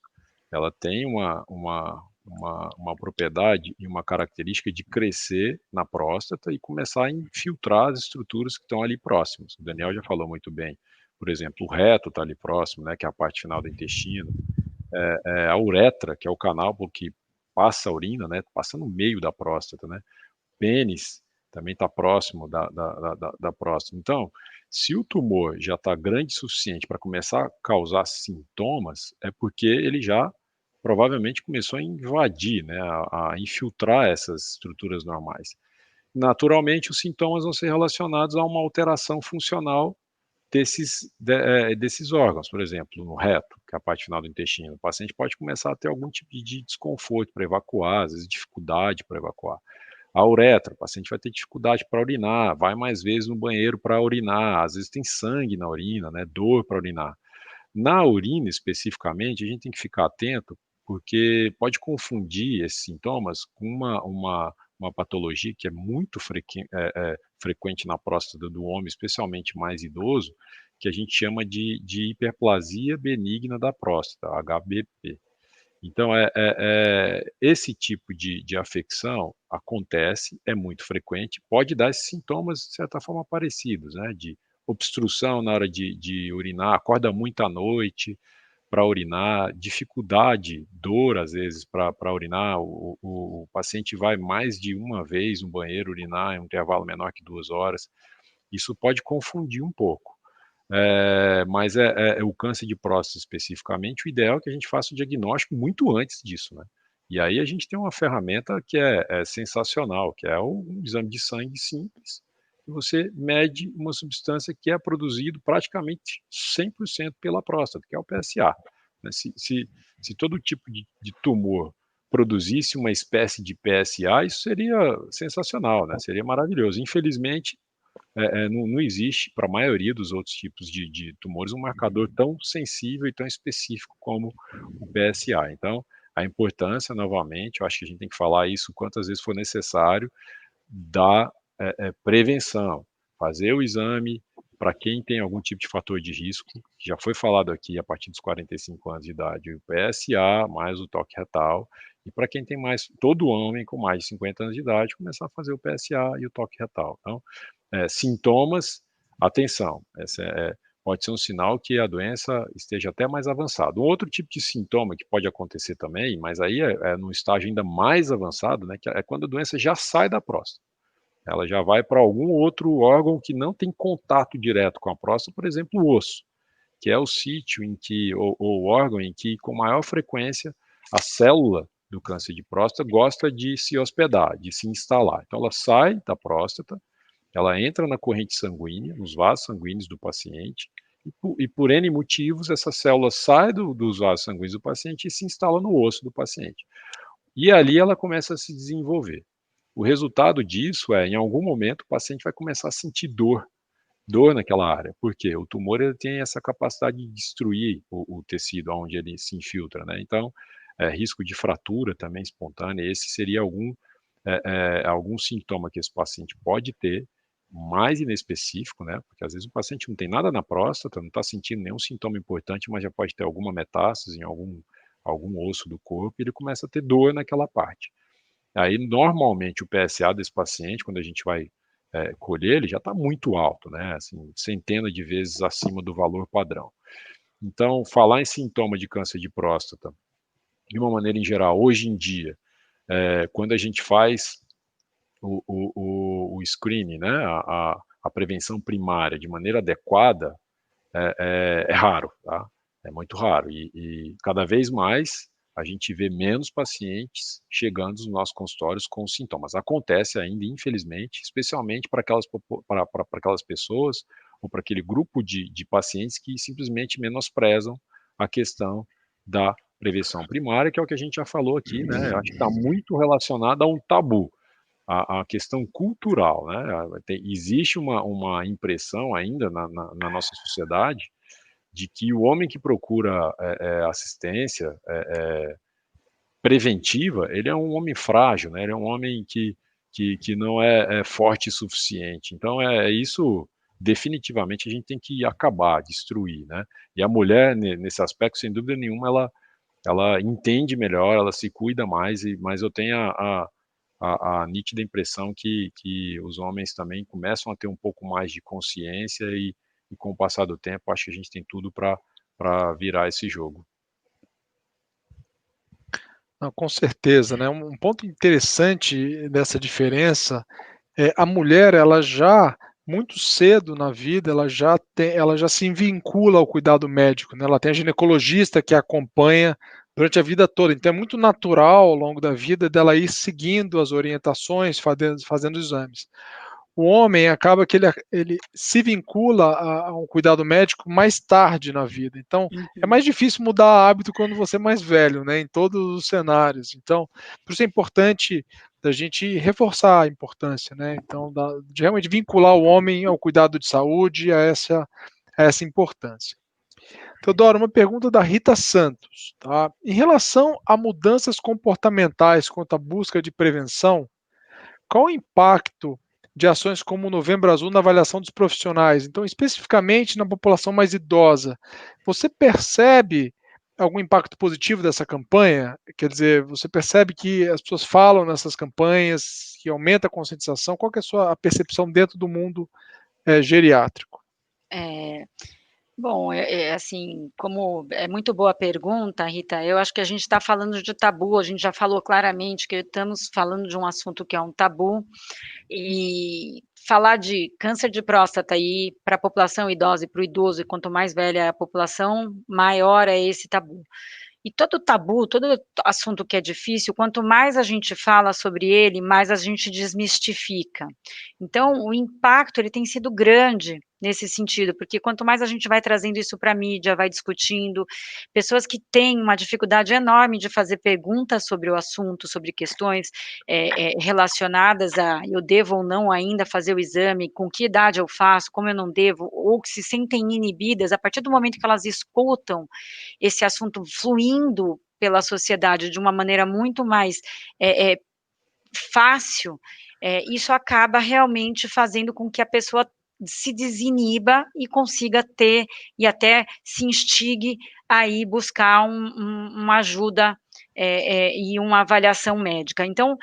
ela tem uma propriedade e uma característica de crescer na próstata e começar a infiltrar as estruturas que estão ali próximas. O Daniel já falou muito bem, por exemplo, o reto está ali próximo, né, que é a parte final do intestino, a uretra, que é o canal por que passa a urina, né, passa no meio da próstata, né, pênis também está próximo da próstata. Então, se o tumor já está grande o suficiente para começar a causar sintomas, é porque ele já provavelmente começou a invadir, né, a infiltrar essas estruturas normais. Naturalmente, os sintomas vão ser relacionados a uma alteração funcional desses órgãos, por exemplo, no reto, que é a parte final do intestino. O paciente pode começar a ter algum tipo de desconforto para evacuar, às vezes dificuldade para evacuar. A uretra, o paciente vai ter dificuldade para urinar, vai mais vezes no banheiro para urinar, às vezes tem sangue na urina, né, dor para urinar. Na urina, especificamente, a gente tem que ficar atento, porque pode confundir esses sintomas com uma patologia que é muito frequente na próstata do homem, especialmente mais idoso, que a gente chama de hiperplasia benigna da próstata, HBP. Então, esse tipo de afecção acontece, é muito frequente, pode dar esses sintomas, de certa forma, parecidos, né, de obstrução na hora de urinar, acorda muito à noite para urinar, dificuldade, dor, às vezes, para urinar, o paciente vai mais de uma vez no banheiro urinar em um intervalo menor que 2 horas, isso pode confundir um pouco. Mas o câncer de próstata especificamente, o ideal é que a gente faça o diagnóstico muito antes disso, né. E aí a gente tem uma ferramenta que é sensacional, que é um exame de sangue simples, que você mede uma substância que é produzido praticamente 100% pela próstata, que é o PSA, né. Se todo tipo de tumor produzisse uma espécie de PSA, isso seria sensacional, né, seria maravilhoso. Infelizmente, não existe, para a maioria dos outros tipos de tumores, um marcador tão sensível e tão específico como o PSA. Então, a importância, novamente, eu acho que a gente tem que falar isso quantas vezes for necessário, da prevenção. Fazer o exame para quem tem algum tipo de fator de risco, que já foi falado aqui a partir dos 45 anos de idade, o PSA mais o toque retal, e para quem tem mais, todo homem com mais de 50 anos de idade, começar a fazer o PSA e o toque retal. Então, sintomas, atenção, pode ser um sinal que a doença esteja até mais avançada. Um outro tipo de sintoma que pode acontecer também, mas aí é num estágio ainda mais avançado, né, que é quando a doença já sai da próstata. Ela já vai para algum outro órgão que não tem contato direto com a próstata, por exemplo, o osso, que é o sítio em que, ou o órgão em que, com maior frequência, a célula do câncer de próstata gosta de se hospedar, de se instalar. Então, ela sai da próstata, ela entra na corrente sanguínea, nos vasos sanguíneos do paciente, e por N motivos, essa célula sai dos vasos sanguíneos do paciente e se instala no osso do paciente. E ali ela começa a se desenvolver. O resultado disso em algum momento, o paciente vai começar a sentir dor naquela área. Por quê? O tumor ele tem essa capacidade de destruir o tecido onde ele se infiltra, né. Então, risco de fratura também espontânea, esse seria algum sintoma que esse paciente pode ter, mais inespecífico, né, porque às vezes o paciente não tem nada na próstata, não está sentindo nenhum sintoma importante, mas já pode ter alguma metástase em algum osso do corpo, e ele começa a ter dor naquela parte. Aí, normalmente, o PSA desse paciente, quando a gente vai, colher, ele já está muito alto, né, assim, centenas de vezes acima do valor padrão. Então, falar em sintoma de câncer de próstata, de uma maneira em geral, hoje em dia, quando a gente faz o screening, né, a prevenção primária de maneira adequada, é raro, tá? É muito raro e cada vez mais a gente vê menos pacientes chegando nos nossos consultórios com sintomas. Acontece ainda, infelizmente, especialmente para aquelas pessoas ou para aquele grupo de pacientes que simplesmente menosprezam a questão da prevenção primária, que é o que a gente já falou aqui, né? Eu acho que está muito relacionado a um tabu, a questão cultural, né? Existe uma impressão ainda na nossa sociedade de que o homem que procura assistência preventiva, ele é um homem frágil, né? Ele é um homem que não é forte o suficiente. Então, isso definitivamente a gente tem que acabar, destruir, né? E a mulher, nesse aspecto, sem dúvida nenhuma, ela entende melhor, ela se cuida mais, mas eu tenho a nítida impressão que os homens também começam a ter um pouco mais de consciência e com o passar do tempo, acho que a gente tem tudo para virar esse jogo. Não, com certeza, né, um ponto interessante dessa diferença é a mulher, ela já muito cedo na vida, ela já se vincula ao cuidado médico, né, ela tem a ginecologista que a acompanha durante a vida toda, então é muito natural ao longo da vida dela ir seguindo as orientações, fazendo exames. O homem acaba que ele se vincula a um cuidado médico mais tarde na vida, então é Uhum. mais difícil mudar hábito quando você é mais velho, né, em todos os cenários, então, por isso é importante da gente reforçar a importância, né, então de realmente vincular o homem ao cuidado de saúde, a essa importância. Teodoro, uma pergunta da Rita Santos, tá, em relação a mudanças comportamentais quanto à busca de prevenção, qual o impacto de ações como o Novembro Azul na avaliação dos profissionais? Então, especificamente na população mais idosa, você percebe algum impacto positivo dessa campanha? Quer dizer, você percebe que as pessoas falam nessas campanhas, que aumenta a conscientização? Qual que é a sua percepção dentro do mundo geriátrico? É, bom, assim, como é muito boa a pergunta, Rita, eu acho que a gente está falando de tabu, a gente já falou claramente que estamos falando de um assunto que é um tabu, e falar de câncer de próstata aí para a população idosa e para o idoso, e quanto mais velha é a população, maior é esse tabu. E todo tabu, todo assunto que é difícil, quanto mais a gente fala sobre ele, mais a gente desmistifica. Então, o impacto ele tem sido grande nesse sentido, porque quanto mais a gente vai trazendo isso para a mídia, vai discutindo, pessoas que têm uma dificuldade enorme de fazer perguntas sobre o assunto, sobre questões relacionadas a eu devo ou não ainda fazer o exame, com que idade eu faço, como eu não devo, ou que se sentem inibidas, a partir do momento que elas escutam esse assunto fluindo pela sociedade de uma maneira muito mais fácil, isso acaba realmente fazendo com que a pessoa se desiniba e consiga ter, e até se instigue a ir buscar uma ajuda e uma avaliação médica. Então,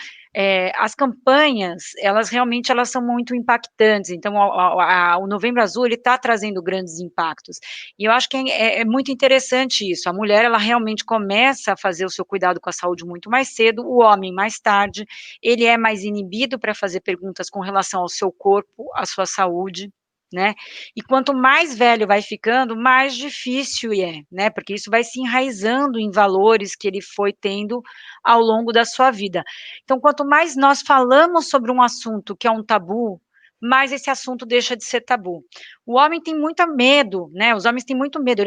as campanhas, elas realmente elas são muito impactantes, então o Novembro Azul, ele está trazendo grandes impactos, e eu acho que é muito interessante isso, a mulher, ela realmente começa a fazer o seu cuidado com a saúde muito mais cedo, o homem mais tarde, ele é mais inibido para fazer perguntas com relação ao seu corpo, à sua saúde, né, e quanto mais velho vai ficando, mais difícil é, né, porque isso vai se enraizando em valores que ele foi tendo ao longo da sua vida. Então, quanto mais nós falamos sobre um assunto que é um tabu, mais esse assunto deixa de ser tabu. O homem tem muito medo, né, os homens têm muito medo,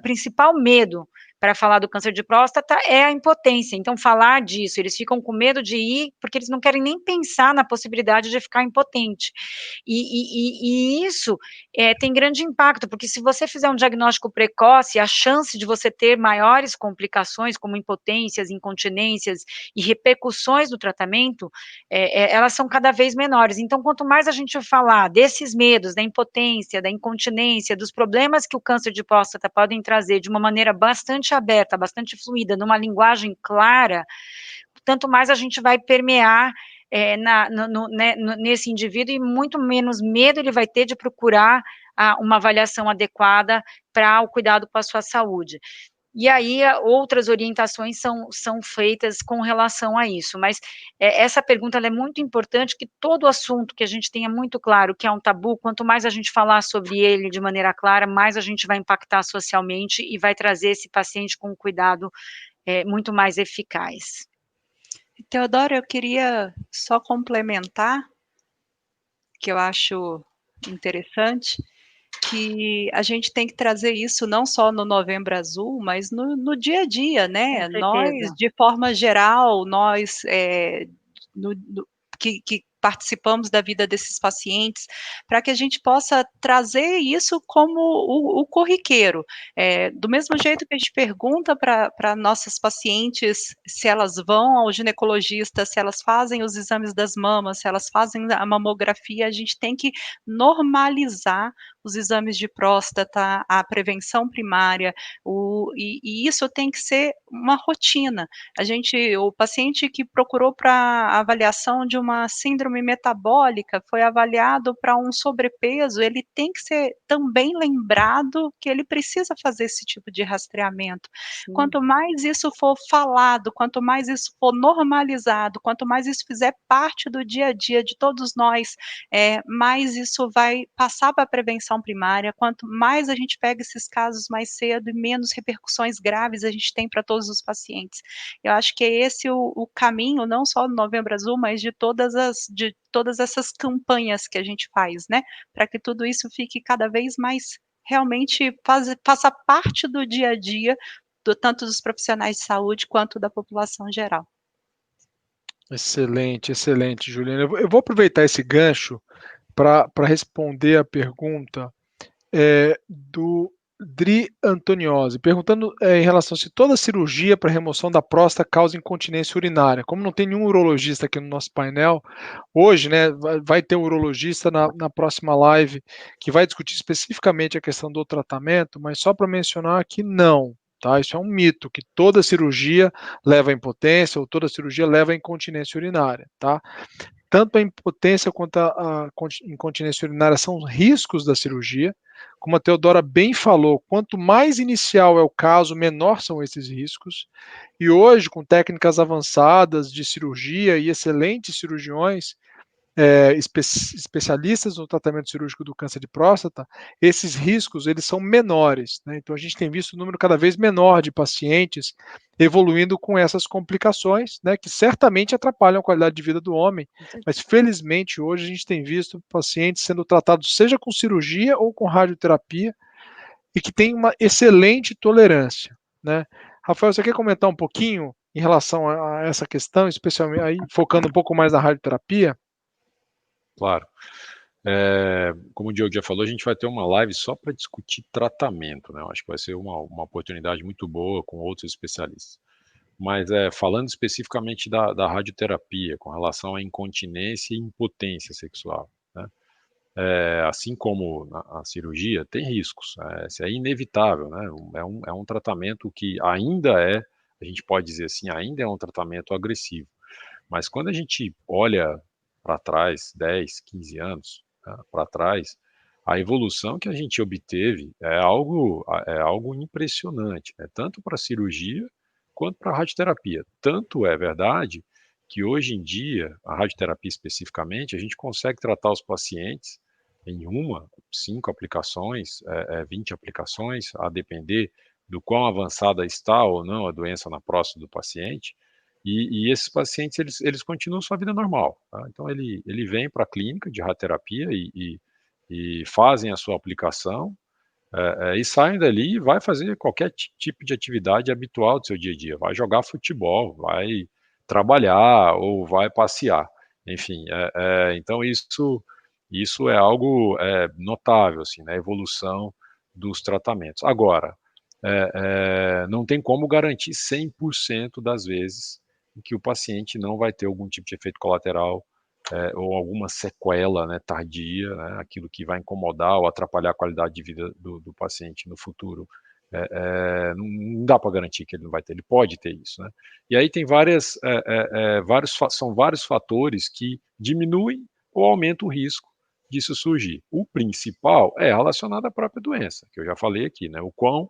principal medo para falar do câncer de próstata é a impotência, então falar disso, eles ficam com medo de ir, porque eles não querem nem pensar na possibilidade de ficar impotente. E isso tem grande impacto, porque se você fizer um diagnóstico precoce, a chance de você ter maiores complicações, como impotências, incontinências e repercussões do tratamento, elas são cada vez menores. Então, quanto mais a gente falar desses medos, da impotência, da incontinência, dos problemas que o câncer de próstata podem trazer de uma maneira bastante aberta, bastante fluida, numa linguagem clara, tanto mais a gente vai permear nesse indivíduo e muito menos medo ele vai ter de procurar uma avaliação adequada para o cuidado com a sua saúde. E aí outras orientações são feitas com relação a isso, mas essa pergunta ela é muito importante, que todo assunto que a gente tenha muito claro que é um tabu, quanto mais a gente falar sobre ele de maneira clara, mais a gente vai impactar socialmente e vai trazer esse paciente com um cuidado muito mais eficaz. Teodoro, eu queria só complementar, que eu acho interessante, que a gente tem que trazer isso não só no Novembro Azul, mas no dia a dia, né, nós, de forma geral, nós, que participamos da vida desses pacientes, para que a gente possa trazer isso como o corriqueiro. Do mesmo jeito que a gente pergunta para nossas pacientes se elas vão ao ginecologista, se elas fazem os exames das mamas, se elas fazem a mamografia, a gente tem que normalizar os exames de próstata, a prevenção primária, e isso tem que ser uma rotina. O paciente que procurou para avaliação de uma síndrome metabólica, foi avaliado para um sobrepeso, ele tem que ser também lembrado que ele precisa fazer esse tipo de rastreamento. Sim. Quanto mais isso for falado, quanto mais isso for normalizado, quanto mais isso fizer parte do dia a dia de todos nós, mais isso vai passar para a prevenção primária, quanto mais a gente pega esses casos mais cedo e menos repercussões graves a gente tem para todos os pacientes. Eu acho que é esse o caminho, não só do Novembro Azul, mas de todas essas campanhas que a gente faz, né, para que tudo isso fique cada vez mais realmente faça parte do dia a dia, tanto dos profissionais de saúde quanto da população geral. Excelente, excelente, Juliana. Eu vou aproveitar esse gancho para responder a pergunta do Dri Antoniozzi, perguntando em relação a se toda cirurgia para remoção da próstata causa incontinência urinária. Como não tem nenhum urologista aqui no nosso painel, hoje, né, vai ter um urologista na próxima live que vai discutir especificamente a questão do tratamento, mas só para mencionar que não. tá? Isso é um mito, que toda cirurgia leva à impotência ou toda cirurgia leva à incontinência urinária, tá? Tanto a impotência quanto a incontinência urinária são riscos da cirurgia. Como a Teodora bem falou, quanto mais inicial é o caso, menor são esses riscos. E hoje, com técnicas avançadas de cirurgia e excelentes cirurgiões, especialistas no tratamento cirúrgico do câncer de próstata, esses riscos eles são menores, né? Então a gente tem visto um número cada vez menor de pacientes evoluindo com essas complicações, né, que certamente atrapalham a qualidade de vida do homem, mas felizmente hoje a gente tem visto pacientes sendo tratados seja com cirurgia ou com radioterapia e que tem uma excelente tolerância, né? Rafael, você quer comentar um pouquinho em relação a essa questão, especialmente aí focando um pouco mais na radioterapia? Claro. Como o Diogo já falou, a gente vai ter uma live só para discutir tratamento, né? Eu acho que vai ser uma oportunidade muito boa com outros especialistas. Mas falando especificamente da radioterapia, com relação à incontinência e impotência sexual, né? Assim como a cirurgia, tem riscos, isso é inevitável, né? É um tratamento que ainda a gente pode dizer assim, ainda é um tratamento agressivo. Mas quando a gente olha para trás, 10, 15 anos, né, para trás, a evolução que a gente obteve é algo impressionante, né, tanto para a cirurgia quanto para a radioterapia. Tanto é verdade que hoje em dia, a radioterapia especificamente, a gente consegue tratar os pacientes em 5 aplicações, 20 aplicações, a depender do quão avançada está ou não a doença na próstata do paciente, e esses pacientes eles continuam sua vida normal, tá. Então ele vem para a clínica de radioterapia e fazem a sua aplicação, e saem dali e vai fazer qualquer tipo de atividade habitual do seu dia a dia, vai jogar futebol, vai trabalhar ou vai passear, enfim, então isso é algo, notável, assim, na evolução dos tratamentos. Agora, não tem como garantir 100% das vezes em que o paciente não vai ter algum tipo de efeito colateral, ou alguma sequela, né, tardia, né, aquilo que vai incomodar ou atrapalhar a qualidade de vida do paciente no futuro. Não dá para garantir que ele não vai ter, ele pode ter isso, né. E aí tem são vários fatores que diminuem ou aumentam o risco disso surgir. O principal é relacionado à própria doença, que eu já falei aqui, né, o quão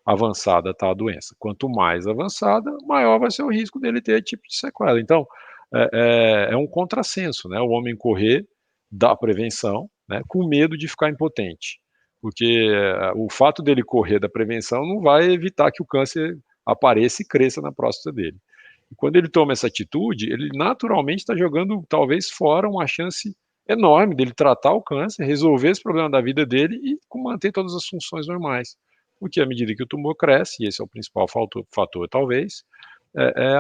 avançada está a doença. Quanto mais avançada, maior vai ser o risco dele ter tipo de sequela. Então, é um contrassenso, né, o homem correr da prevenção, né, com medo de ficar impotente, porque o fato dele correr da prevenção não vai evitar que o câncer apareça e cresça na próstata dele. E quando ele toma essa atitude, ele naturalmente está jogando talvez fora uma chance enorme dele tratar o câncer, resolver esse problema da vida dele e manter todas as funções normais. Porque à medida que o tumor cresce, e esse é o principal fator talvez,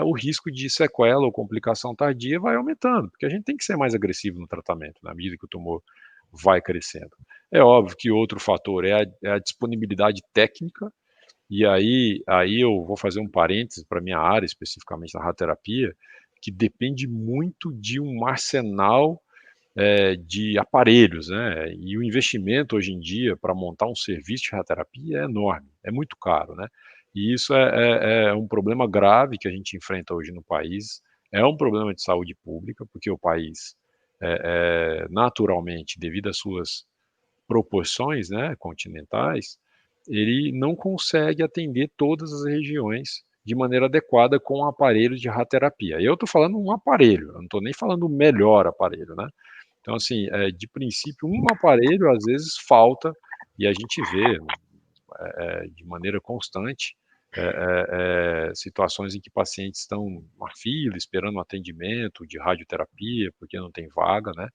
o risco de sequela ou complicação tardia vai aumentando, porque a gente tem que ser mais agressivo no tratamento, na medida que o tumor vai crescendo. É óbvio que outro fator é a disponibilidade técnica, e aí eu vou fazer um parênteses para minha área, especificamente na radioterapia, que depende muito de um arsenal de aparelhos, né, e o investimento hoje em dia para montar um serviço de radioterapia é enorme, é muito caro, né, e isso é um problema grave que a gente enfrenta hoje no país, é um problema de saúde pública, porque o país, naturalmente, devido às suas proporções, né, continentais, ele não consegue atender todas as regiões de maneira adequada com aparelhos de radioterapia. Eu estou falando um aparelho, eu não estou nem falando o melhor aparelho, né. Então, assim, de princípio, um aparelho às vezes falta, e a gente vê, de maneira constante, situações em que pacientes estão na fila esperando um atendimento de radioterapia, porque não tem vaga, né.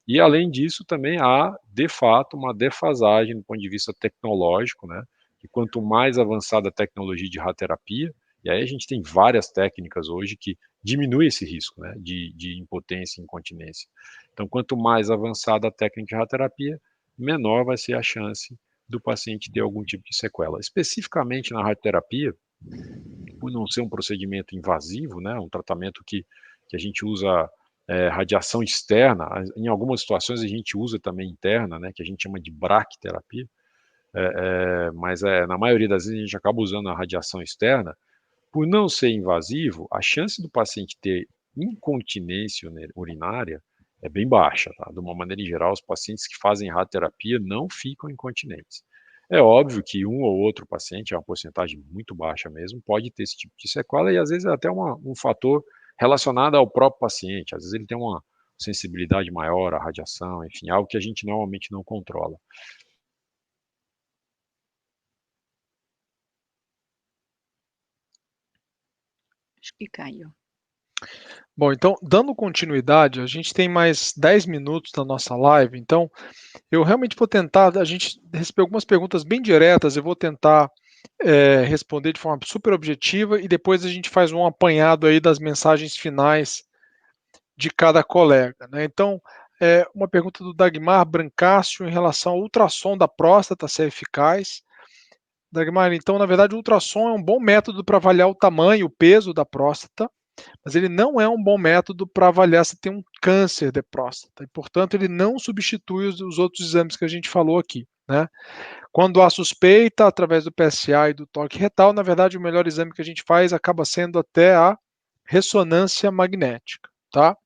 E além disso também há, de fato, uma defasagem do ponto de vista tecnológico, né, que quanto mais avançada a tecnologia de radioterapia, e aí a gente tem várias técnicas hoje que diminuem esse risco, né, de impotência e incontinência. Então, quanto mais avançada a técnica de radioterapia, menor vai ser a chance do paciente ter algum tipo de sequela. Especificamente na radioterapia, por não ser um procedimento invasivo, né, um tratamento que a gente usa radiação externa, em algumas situações a gente usa também interna, né, que a gente chama de braquiterapia, Mas na maioria das vezes a gente acaba usando a radiação externa. Por não ser invasivo, a chance do paciente ter incontinência urinária é bem baixa, tá? De uma maneira em geral, os pacientes que fazem radioterapia não ficam incontinentes. É óbvio que um ou outro paciente, é uma porcentagem muito baixa mesmo, pode ter esse tipo de sequela e às vezes é até um fator relacionado ao próprio paciente. Às vezes ele tem uma sensibilidade maior à radiação, enfim, algo que a gente normalmente não controla. Acho que caiu. Bom, então, dando continuidade, a gente tem mais 10 minutos da nossa live, então eu realmente vou tentar, a gente recebeu algumas perguntas bem diretas, eu vou tentar responder de forma super objetiva e depois a gente faz um apanhado aí das mensagens finais de cada colega, né? Então, uma pergunta do Dagmar Brancácio em relação ao ultrassom da próstata ser eficaz. Dagmar, então, na verdade, o ultrassom é um bom método para avaliar o tamanho, o peso da próstata, mas ele não é um bom método para avaliar se tem um câncer de próstata, e, portanto, ele não substitui os outros exames que a gente falou aqui, né? Quando há suspeita, através do PSA e do toque retal, na verdade, o melhor exame que a gente faz acaba sendo até a ressonância magnética, tá?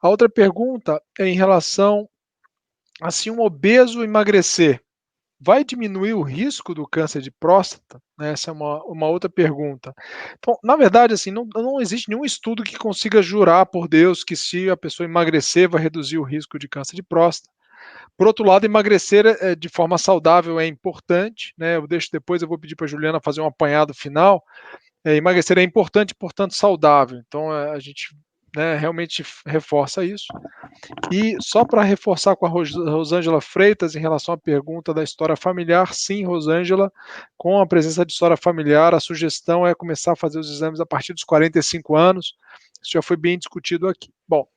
A outra pergunta é em relação a se um obeso emagrecer, vai diminuir o risco do câncer de próstata? Essa é uma outra pergunta. Então, na verdade, assim, não existe nenhum estudo que consiga jurar por Deus que se a pessoa emagrecer vai reduzir o risco de câncer de próstata. Por outro lado, emagrecer de forma saudável é importante, né? Depois eu vou pedir para a Juliana fazer um apanhado final. Emagrecer é importante, portanto, saudável. Então, a gente, né, realmente reforça isso. E só para reforçar com a Rosângela Freitas em relação à pergunta da história familiar, sim, Rosângela, com a presença de história familiar, a sugestão é começar a fazer os exames a partir dos 45 anos. Isso já foi bem discutido aqui. Bom,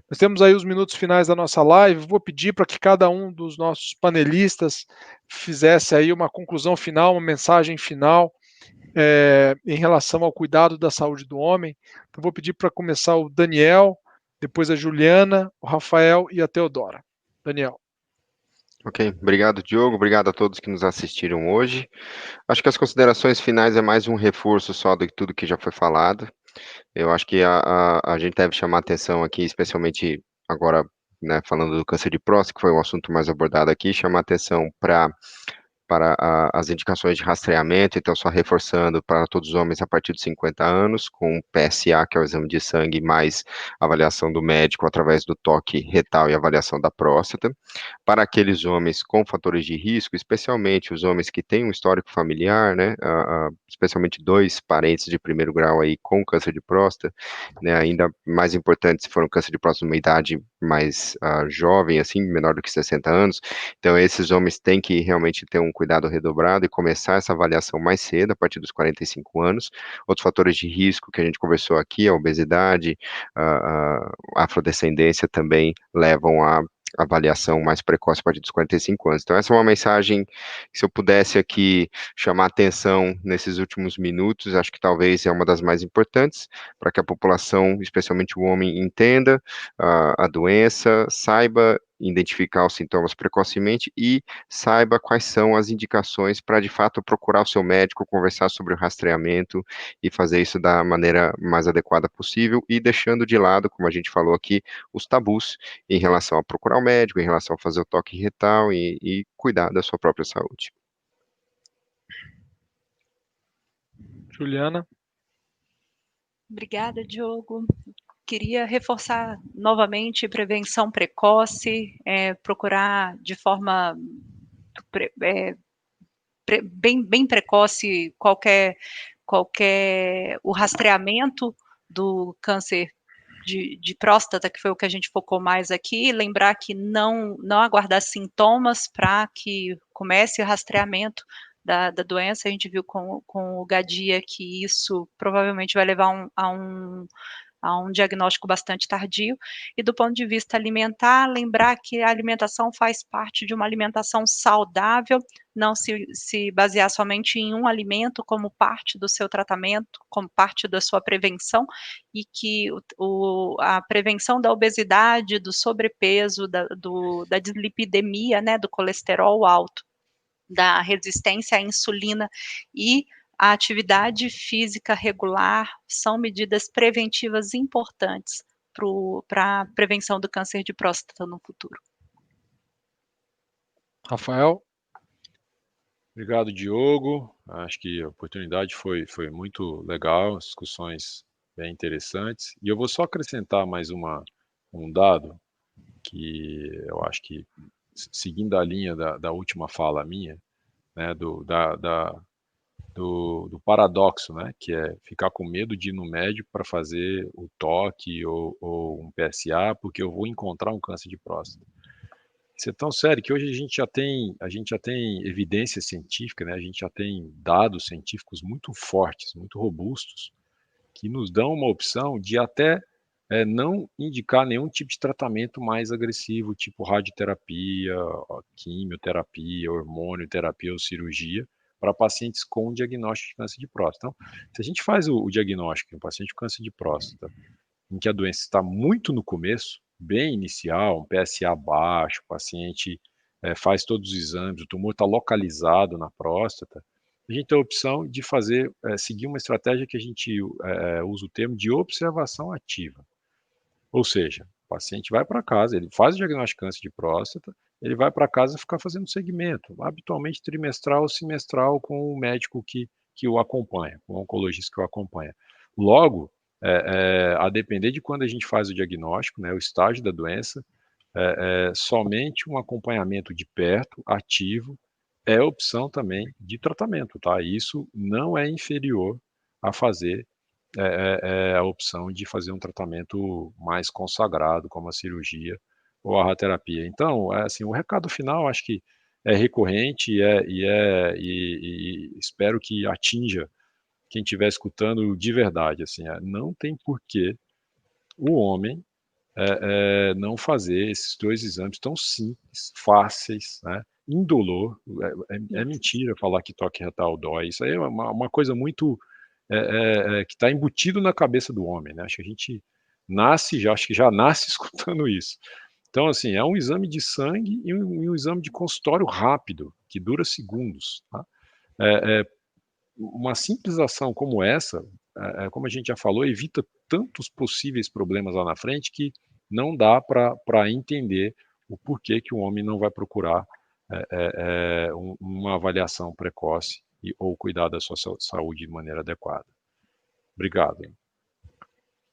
nós temos aí os minutos finais da nossa live. Vou pedir para que cada um dos nossos panelistas fizesse aí uma conclusão final, uma mensagem final em relação ao cuidado da saúde do homem. Então, vou pedir para começar o Daniel, depois a Juliana, o Rafael e a Teodora. Daniel. Ok, obrigado, Diogo. Obrigado a todos que nos assistiram hoje. Acho que as considerações finais é mais um reforço só de tudo que já foi falado. Eu acho que a gente deve chamar atenção aqui, especialmente agora, né, falando do câncer de próstata, que foi o assunto mais abordado aqui, chamar atenção para as indicações de rastreamento, então só reforçando para todos os homens a partir de 50 anos, com PSA, que é o exame de sangue, mais avaliação do médico através do toque retal e avaliação da próstata. Para aqueles homens com fatores de risco, especialmente os homens que têm um histórico familiar, né, especialmente 2 parentes de primeiro grau aí com câncer de próstata, né, ainda mais importante se for um câncer de próstata numa idade mais jovem, assim, menor do que 60 anos, então esses homens têm que realmente ter um cuidado redobrado e começar essa avaliação mais cedo, a partir dos 45 anos. Outros fatores de risco que a gente conversou aqui, a obesidade, a afrodescendência também levam a avaliação mais precoce a partir dos 45 anos. Então essa é uma mensagem que, se eu pudesse aqui chamar atenção nesses últimos minutos, acho que talvez é uma das mais importantes, para que a população, especialmente o homem, entenda a doença, saiba identificar os sintomas precocemente e saiba quais são as indicações para, de fato, procurar o seu médico, conversar sobre o rastreamento e fazer isso da maneira mais adequada possível e deixando de lado, como a gente falou aqui, os tabus em relação a procurar o médico, em relação a fazer o toque retal e cuidar da sua própria saúde. Juliana. Obrigada, Diogo. Queria reforçar novamente prevenção precoce, procurar de forma bem precoce o rastreamento do câncer de próstata, que foi o que a gente focou mais aqui, lembrar que não aguardar sintomas para que comece o rastreamento da doença. A gente viu com o Gadia que isso provavelmente vai levar a um diagnóstico bastante tardio. E do ponto de vista alimentar, lembrar que a alimentação faz parte de uma alimentação saudável, não se basear somente em um alimento como parte do seu tratamento, como parte da sua prevenção, e que a prevenção da obesidade, do sobrepeso, da dislipidemia, né, do colesterol alto, da resistência à insulina e a atividade física regular são medidas preventivas importantes para a prevenção do câncer de próstata no futuro. Rafael? Obrigado, Diogo. Acho que a oportunidade foi muito legal, discussões bem interessantes. E eu vou só acrescentar mais um dado que eu acho que, seguindo a linha da última fala minha, né, do paradoxo, né, que é ficar com medo de ir no médico para fazer o toque ou um PSA, porque eu vou encontrar um câncer de próstata. Isso é tão sério que hoje a gente já tem evidência científica, né, a gente já tem dados científicos muito fortes, muito robustos, que nos dão uma opção de até não indicar nenhum tipo de tratamento mais agressivo, tipo radioterapia, quimioterapia, hormonioterapia ou cirurgia, para pacientes com diagnóstico de câncer de próstata. Então, se a gente faz o diagnóstico em um paciente com câncer de próstata, em que a doença está muito no começo, bem inicial, um PSA baixo, o paciente faz todos os exames, o tumor está localizado na próstata, a gente tem a opção de fazer, seguir uma estratégia que a gente usa o termo de observação ativa. Ou seja, o paciente vai para casa, ele faz o diagnóstico de câncer de próstata, ele vai para casa ficar fazendo segmento, habitualmente trimestral ou semestral com o médico que o acompanha, com o oncologista que o acompanha. Logo, a depender de quando a gente faz o diagnóstico, né, o estágio da doença, somente um acompanhamento de perto, ativo, é opção também de tratamento, tá? Isso não é inferior a fazer a opção de fazer um tratamento mais consagrado, como a cirurgia ou a radioterapia. Então, assim, o recado final acho que é recorrente e espero que atinja quem estiver escutando de verdade, assim, não tem porquê o homem não fazer esses 2 exames tão simples, fáceis, né, indolor, é mentira falar que toque retal dói, isso aí é uma coisa muito, que está embutido na cabeça do homem, né, acho que a gente acho que já nasce escutando isso. Então, assim, é um exame de sangue e um exame de consultório rápido, que dura segundos, tá. Uma simples ação como essa, como a gente já falou, evita tantos possíveis problemas lá na frente que não dá para entender o porquê que o homem não vai procurar uma avaliação precoce ou cuidar da sua saúde de maneira adequada. Obrigado.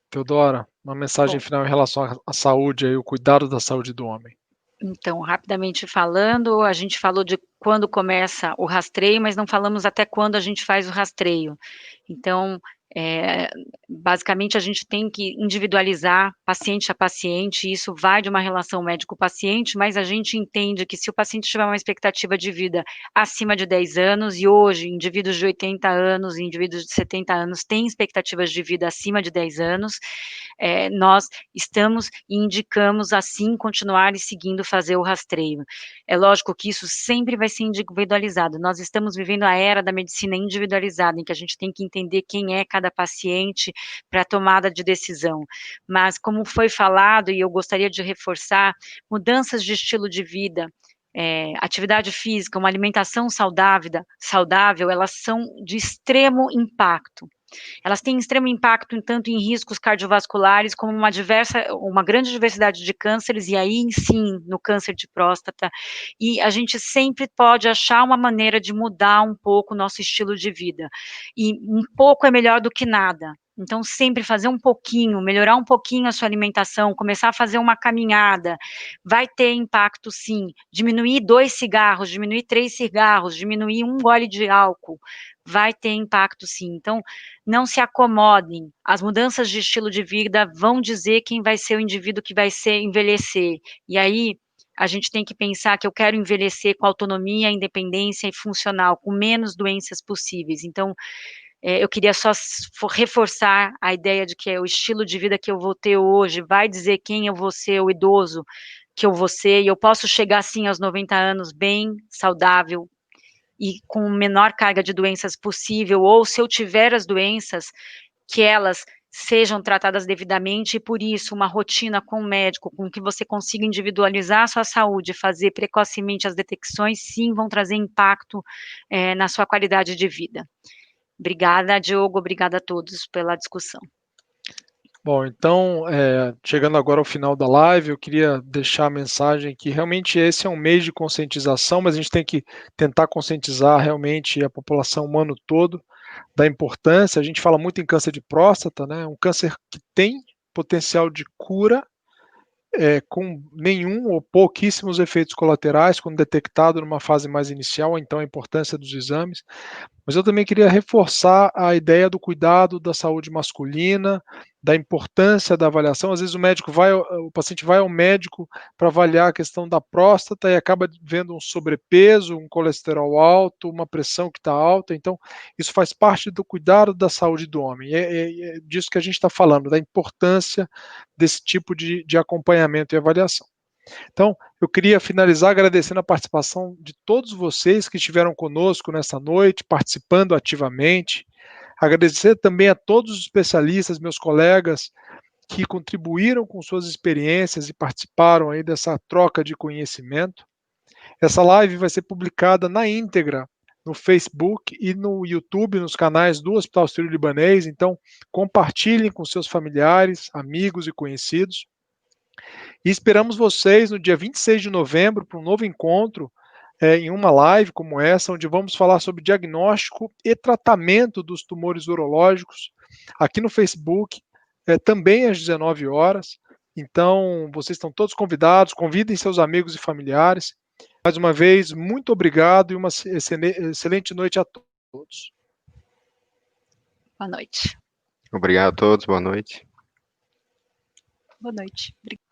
Teodora, uma mensagem Bom. final em relação à saúde e o cuidado da saúde do homem. Então, rapidamente falando, a gente falou de quando começa o rastreio, mas não falamos até quando a gente faz o rastreio. Então, basicamente, a gente tem que individualizar paciente a paciente, e isso vai de uma relação médico-paciente, mas a gente entende que se o paciente tiver uma expectativa de vida acima de 10 anos, e hoje indivíduos de 80 anos e indivíduos de 70 anos têm expectativas de vida acima de 10 anos, nós estamos e indicamos assim continuar e seguindo fazer o rastreio. É lógico que isso sempre vai ser individualizado, nós estamos vivendo a era da medicina individualizada, em que a gente tem que entender quem é cada paciente para a tomada de decisão, mas como foi falado, e eu gostaria de reforçar, mudanças de estilo de vida, atividade física, uma alimentação saudável, elas são de extremo impacto. Elas têm extremo impacto tanto em riscos cardiovasculares como uma grande diversidade de cânceres, e aí sim, no câncer de próstata, e a gente sempre pode achar uma maneira de mudar um pouco o nosso estilo de vida, e um pouco é melhor do que nada. Então, sempre fazer um pouquinho, melhorar um pouquinho a sua alimentação, começar a fazer uma caminhada, vai ter impacto sim. Diminuir 2 cigarros, diminuir 3 cigarros, diminuir 1 gole de álcool, vai ter impacto sim. Então, não se acomodem, as mudanças de estilo de vida vão dizer quem vai ser o indivíduo que vai envelhecer, e aí a gente tem que pensar que eu quero envelhecer com autonomia, independência e funcional, com menos doenças possíveis. Então, eu queria só reforçar a ideia de que é o estilo de vida que eu vou ter hoje vai dizer quem eu vou ser, o idoso que eu vou ser, e eu posso chegar sim aos 90 anos bem saudável e com menor carga de doenças possível, ou se eu tiver as doenças, que elas sejam tratadas devidamente, e por isso uma rotina com o médico, com que você consiga individualizar a sua saúde, fazer precocemente as detecções, sim, vão trazer impacto na sua qualidade de vida. Obrigada, Diogo, obrigada a todos pela discussão. Bom, então, chegando agora ao final da live, eu queria deixar a mensagem que realmente esse é um mês de conscientização, mas a gente tem que tentar conscientizar realmente a população humana todo da importância. A gente fala muito em câncer de próstata, né? Um câncer que tem potencial de cura, com nenhum ou pouquíssimos efeitos colaterais, quando detectado numa fase mais inicial, então a importância dos exames. Mas eu também queria reforçar a ideia do cuidado da saúde masculina, da importância da avaliação. Às vezes o paciente vai ao médico para avaliar a questão da próstata e acaba vendo um sobrepeso, um colesterol alto, uma pressão que está alta. Então, isso faz parte do cuidado da saúde do homem. É disso que a gente está falando, da importância desse tipo de acompanhamento e avaliação. Então, eu queria finalizar agradecendo a participação de todos vocês que estiveram conosco nessa noite, participando ativamente. Agradecer também a todos os especialistas, meus colegas, que contribuíram com suas experiências e participaram aí dessa troca de conhecimento. Essa live vai ser publicada na íntegra no Facebook e no YouTube, nos canais do Hospital Sírio-Libanês. Então, compartilhem com seus familiares, amigos e conhecidos. E esperamos vocês no dia 26 de novembro para um novo encontro, em uma live como essa, onde vamos falar sobre diagnóstico e tratamento dos tumores urológicos, aqui no Facebook, também às 19 horas. Então, vocês estão todos convidados, convidem seus amigos e familiares. Mais uma vez, muito obrigado e uma excelente noite a todos. Boa noite. Obrigado a todos, boa noite. Boa noite. Obrigada.